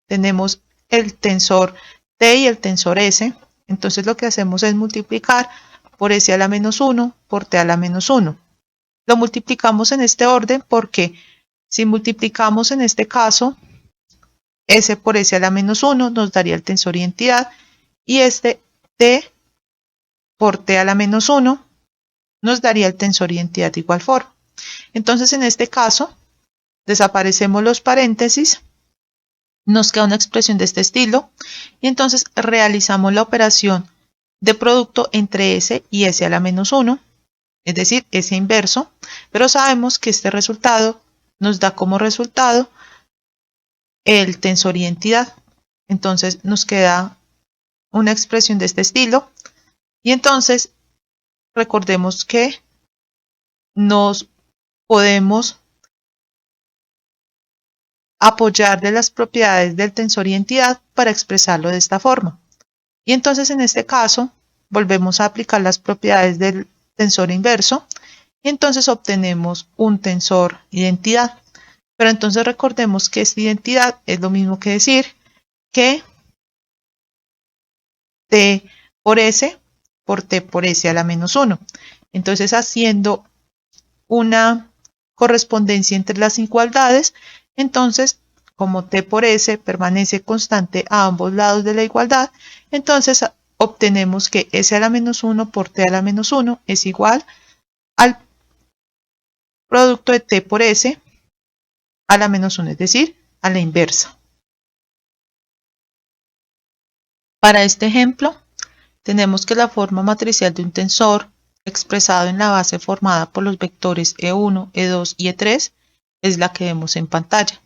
tenemos el tensor T y el tensor S. Entonces lo que hacemos es multiplicar por S a la menos 1 por T a la menos 1. Lo multiplicamos en este orden porque si multiplicamos en este caso S por S a la menos 1 nos daría el tensor identidad y este T por T a la menos 1 nos daría el tensor identidad de igual forma. Entonces en este caso desaparecemos los paréntesis, nos queda una expresión de este estilo y entonces realizamos la operación de producto entre S y S a la menos 1, es decir, S inverso, pero sabemos que este resultado nos da como resultado el tensor identidad. Entonces nos queda una expresión de este estilo y entonces recordemos que nos podemos apoyar de las propiedades del tensor identidad para expresarlo de esta forma. Y entonces en este caso volvemos a aplicar las propiedades del tensor inverso y entonces obtenemos un tensor identidad. Pero entonces recordemos que esta identidad es lo mismo que decir que T por S por T por S a la menos 1. Entonces, haciendo una correspondencia entre las igualdades, entonces, como T por S permanece constante a ambos lados de la igualdad, entonces obtenemos que S a la menos 1 por T a la menos 1 es igual al producto de T por S a la menos 1, es decir, a la inversa. Para este ejemplo, tenemos que la forma matricial de un tensor expresado en la base formada por los vectores E1, E2 y E3 es la que vemos en pantalla.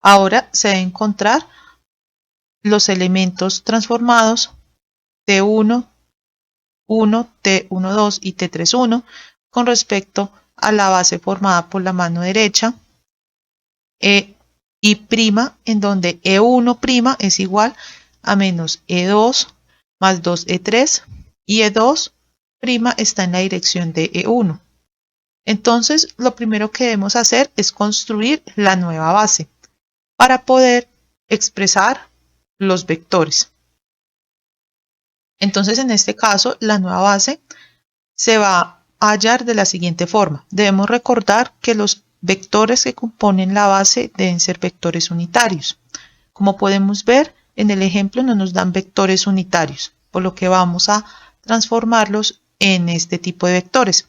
Ahora se debe encontrar los elementos transformados T1, 1, T1, 2 y T3, 1 con respecto a la base formada por la mano derecha y', en donde E1' es igual a menos E2 más 2E3 y E2' está en la dirección de E1. Entonces, lo primero que debemos hacer es construir la nueva base para poder expresar los vectores. Entonces, en este caso, la nueva base se va a hallar de la siguiente forma. Debemos recordar que los vectores que componen la base deben ser vectores unitarios. Como podemos ver, en el ejemplo no nos dan vectores unitarios, por lo que vamos a transformarlos en este tipo de vectores.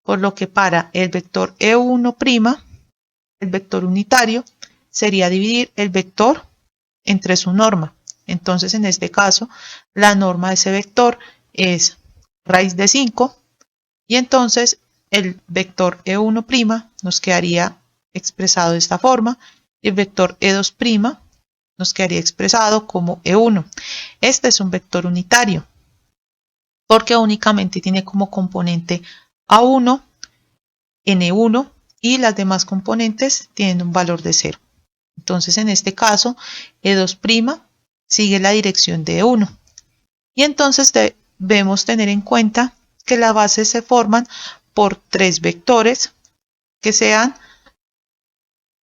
Por lo que para el vector E1', el vector unitario sería dividir el vector entre su norma. Entonces, en este caso, la norma de ese vector es raíz de 5 y entonces el vector E1' nos quedaría expresado de esta forma y el vector E2' nos quedaría expresado como E1. Este es un vector unitario porque únicamente tiene como componente A1, N1 y las demás componentes tienen un valor de 0. Entonces, en este caso, E2' sigue la dirección de E1. Y entonces debemos tener en cuenta que las bases se forman por 3 vectores que sean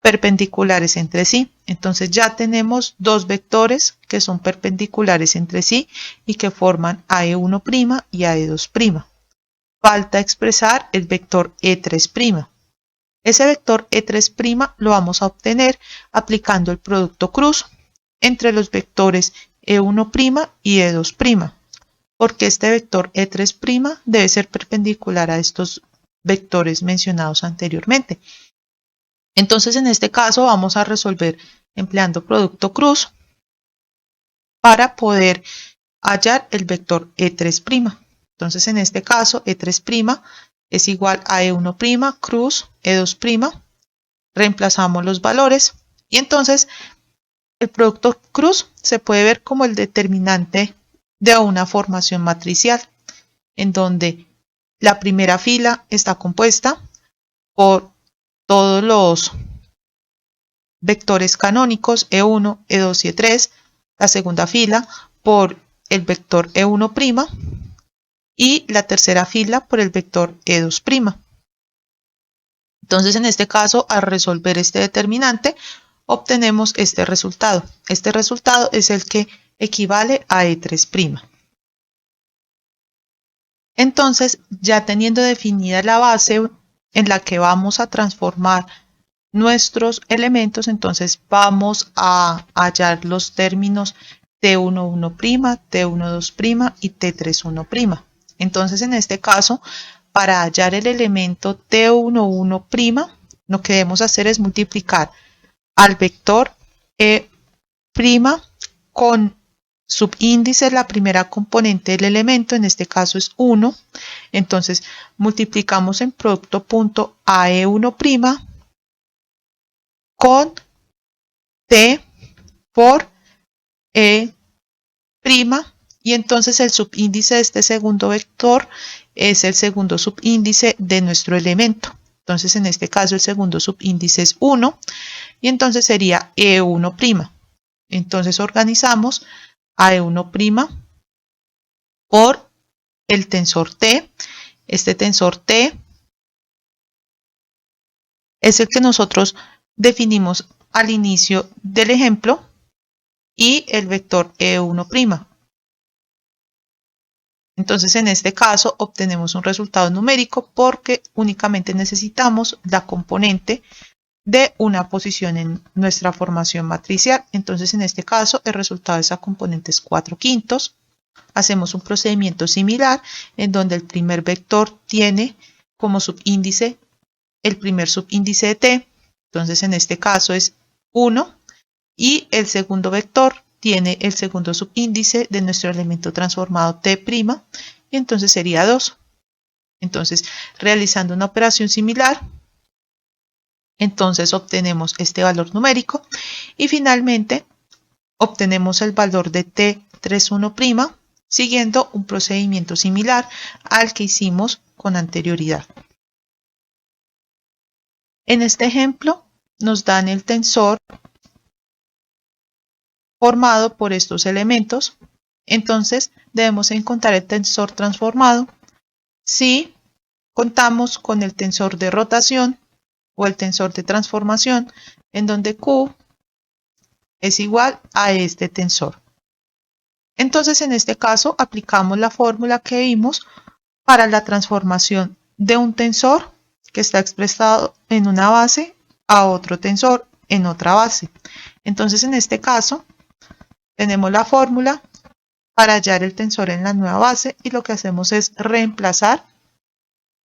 perpendiculares entre sí. Entonces ya tenemos 2 vectores que son perpendiculares entre sí y que forman a E1' y a E2'. Falta expresar el vector E3'. Ese vector E3' lo vamos a obtener aplicando el producto cruz entre los vectores E1' y E2', porque este vector E3' debe ser perpendicular a estos vectores mencionados anteriormente. Entonces, en este caso vamos a resolver empleando producto cruz para poder hallar el vector E3'. Entonces, en este caso, E3' es igual a E1' cruz E2'. Reemplazamos los valores y entonces el producto cruz se puede ver como el determinante de una formación matricial, en donde la primera fila está compuesta por todos los vectores canónicos E1, E2 y E3, la segunda fila por el vector E1' y la tercera fila por el vector E2'. Entonces, en este caso, al resolver este determinante, obtenemos este resultado. Este resultado es el que equivale a E3'. Entonces, ya teniendo definida la base en la que vamos a transformar nuestros elementos, entonces vamos a hallar los términos T11', T12' y T31'. Entonces, en este caso, para hallar el elemento T11', lo que debemos hacer es multiplicar al vector E' con subíndice, la primera componente del elemento, en este caso es 1. Entonces, multiplicamos en producto punto a E1' con T por E', y entonces el subíndice de este segundo vector es el segundo subíndice de nuestro elemento. Entonces, en este caso, el segundo subíndice es 1 y entonces sería E1'. Entonces, organizamos a E1' por el tensor T. Este tensor T es el que nosotros definimos al inicio del ejemplo y el vector E1'. Entonces, en este caso, obtenemos un resultado numérico porque únicamente necesitamos la componente de una posición en nuestra formación matricial. Entonces, en este caso, el resultado de esa componente es 4/5. Hacemos un procedimiento similar en donde el primer vector tiene como subíndice el primer subíndice de t. Entonces, en este caso es 1 y el segundo vector tiene el segundo subíndice de nuestro elemento transformado t', y entonces sería 2. Entonces, realizando una operación similar, entonces obtenemos este valor numérico y finalmente obtenemos el valor de t31', siguiendo un procedimiento similar al que hicimos con anterioridad. En este ejemplo nos dan el tensor formado por estos elementos. Entonces debemos encontrar el tensor transformado si contamos con el tensor de rotación o el tensor de transformación, en donde Q es igual a este tensor. Entonces, en este caso, aplicamos la fórmula que vimos para la transformación de un tensor que está expresado en una base a otro tensor en otra base. Entonces, en este caso, tenemos la fórmula para hallar el tensor en la nueva base y lo que hacemos es reemplazar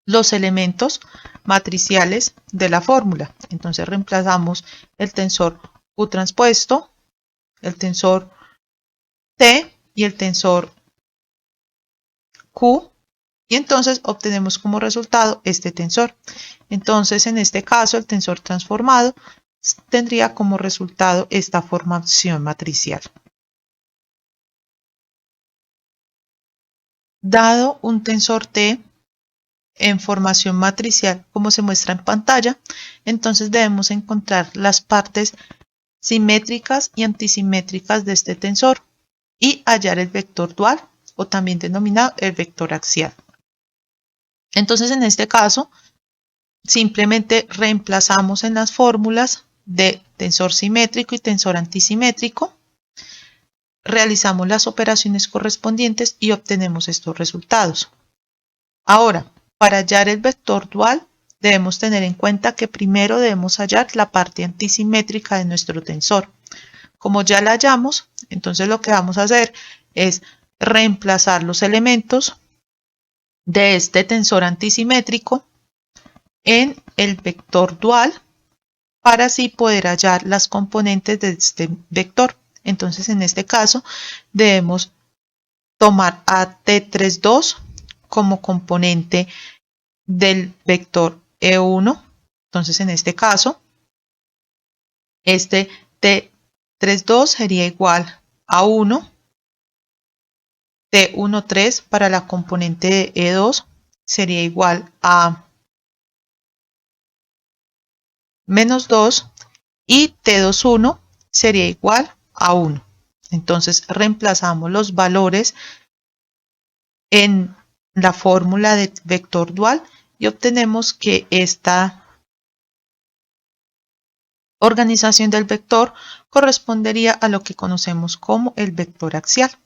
los elementos matriciales de la fórmula. Entonces reemplazamos el tensor Q transpuesto, el tensor T y el tensor Q, y entonces obtenemos como resultado este tensor. Entonces, en este caso, el tensor transformado tendría como resultado esta formación matricial. Dado un tensor T en formación matricial como se muestra en pantalla, entonces debemos encontrar las partes simétricas y antisimétricas de este tensor y hallar el vector dual, o también denominado el vector axial. Entonces, en este caso, simplemente reemplazamos en las fórmulas de tensor simétrico y tensor antisimétrico, realizamos las operaciones correspondientes y obtenemos estos resultados. Ahora, para hallar el vector dual, debemos tener en cuenta que primero debemos hallar la parte antisimétrica de nuestro tensor. Como ya la hallamos, entonces lo que vamos a hacer es reemplazar los elementos de este tensor antisimétrico en el vector dual para así poder hallar las componentes de este vector. Entonces, en este caso, debemos tomar a t32 como componente del vector E1. Entonces, en este caso, este t32 sería igual a 1. T13 para la componente de E2 sería igual a menos 2 y T21 sería igual a 1. Entonces reemplazamos los valores en la fórmula de vector dual y obtenemos que esta organización del vector correspondería a lo que conocemos como el vector axial.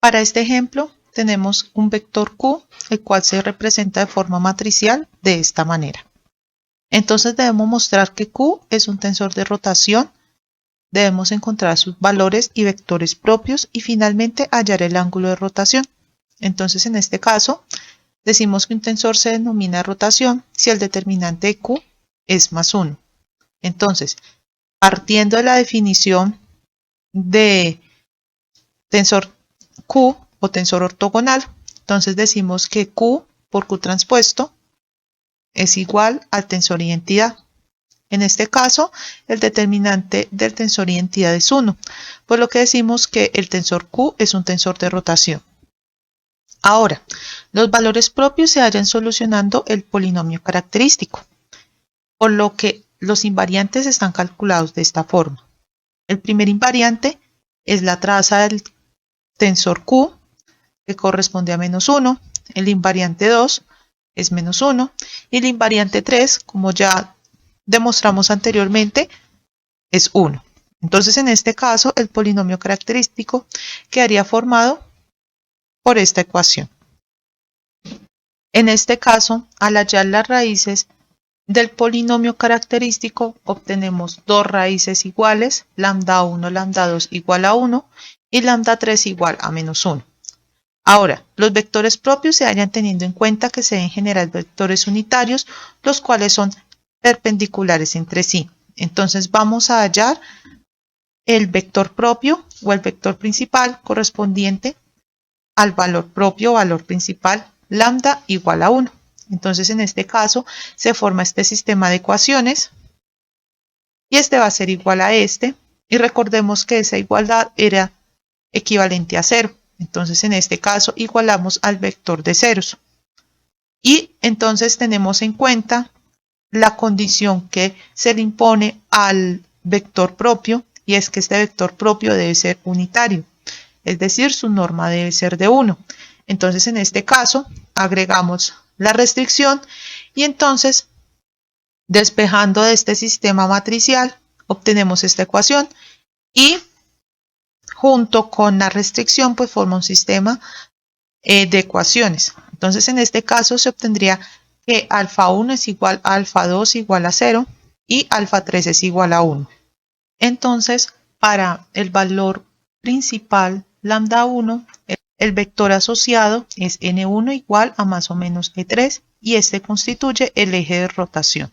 Para este ejemplo tenemos un vector Q, el cual se representa de forma matricial de esta manera. Entonces debemos mostrar que Q es un tensor de rotación, debemos encontrar sus valores y vectores propios y finalmente hallar el ángulo de rotación. Entonces, en este caso, decimos que un tensor se denomina rotación si el determinante de Q es más 1. Entonces, partiendo de la definición de tensor Q o tensor ortogonal, entonces decimos que Q por Q transpuesto es igual al tensor identidad. En este caso, el determinante del tensor identidad es 1, por lo que decimos que el tensor Q es un tensor de rotación. Ahora, los valores propios se hallan solucionando el polinomio característico, por lo que los invariantes están calculados de esta forma. El primer invariante es la traza del tensor Q, que corresponde a menos 1. El invariante 2 es menos 1. Y el invariante 3, como ya demostramos anteriormente, es 1. Entonces, en este caso, el polinomio característico quedaría formado por esta ecuación. En este caso, al hallar las raíces del polinomio característico, obtenemos dos raíces iguales, lambda 1, lambda 2 igual a 1 y lambda 3 igual a menos 1. Ahora, los vectores propios se hallan teniendo en cuenta que se deben generar vectores unitarios, los cuales son perpendiculares entre sí. Entonces vamos a hallar el vector propio o el vector principal correspondiente al valor propio o valor principal lambda igual a 1. Entonces en este caso se forma este sistema de ecuaciones y este va a ser igual a este, y recordemos que esa igualdad era equivalente a 0. Entonces en este caso igualamos al vector de ceros. Y entonces tenemos en cuenta la condición que se le impone al vector propio, y es que este vector propio debe ser unitario, es decir, su norma debe ser de 1. Entonces en este caso agregamos la restricción y entonces despejando de este sistema matricial obtenemos esta ecuación y junto con la restricción pues forma un sistema de ecuaciones. Entonces en este caso se obtendría que alfa 1 es igual a alfa 2 igual a 0 y alfa 3 es igual a 1. Entonces para el valor principal lambda 1, el vector asociado es n1 igual a más o menos e3 y este constituye el eje de rotación.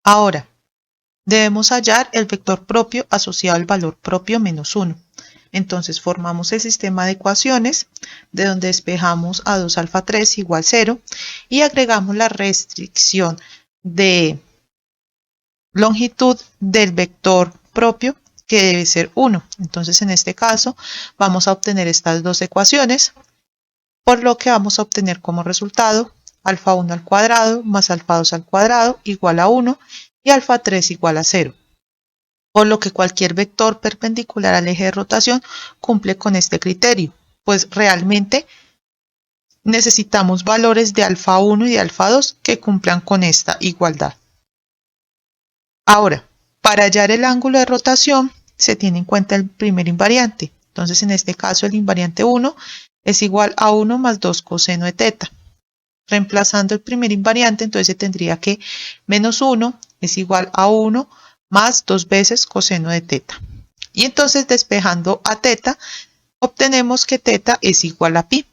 Ahora, debemos hallar el vector propio asociado al valor propio menos 1. Entonces formamos el sistema de ecuaciones de donde despejamos a 2 alfa 3 igual 0 y agregamos la restricción de longitud del vector propio que debe ser 1. Entonces en este caso vamos a obtener estas dos ecuaciones, por lo que vamos a obtener como resultado alfa 1 al cuadrado más alfa 2 al cuadrado igual a 1 y alfa 3 igual a 0. Por lo que cualquier vector perpendicular al eje de rotación cumple con este criterio, pues realmente necesitamos valores de alfa 1 y de alfa 2 que cumplan con esta igualdad. Ahora, para hallar el ángulo de rotación se tiene en cuenta el primer invariante. Entonces en este caso el invariante 1 es igual a 1 más 2 coseno de teta. Reemplazando el primer invariante, entonces se tendría que menos 1 es igual a 1 más 2 veces coseno de teta. Y entonces despejando a teta, obtenemos que teta es igual a pi.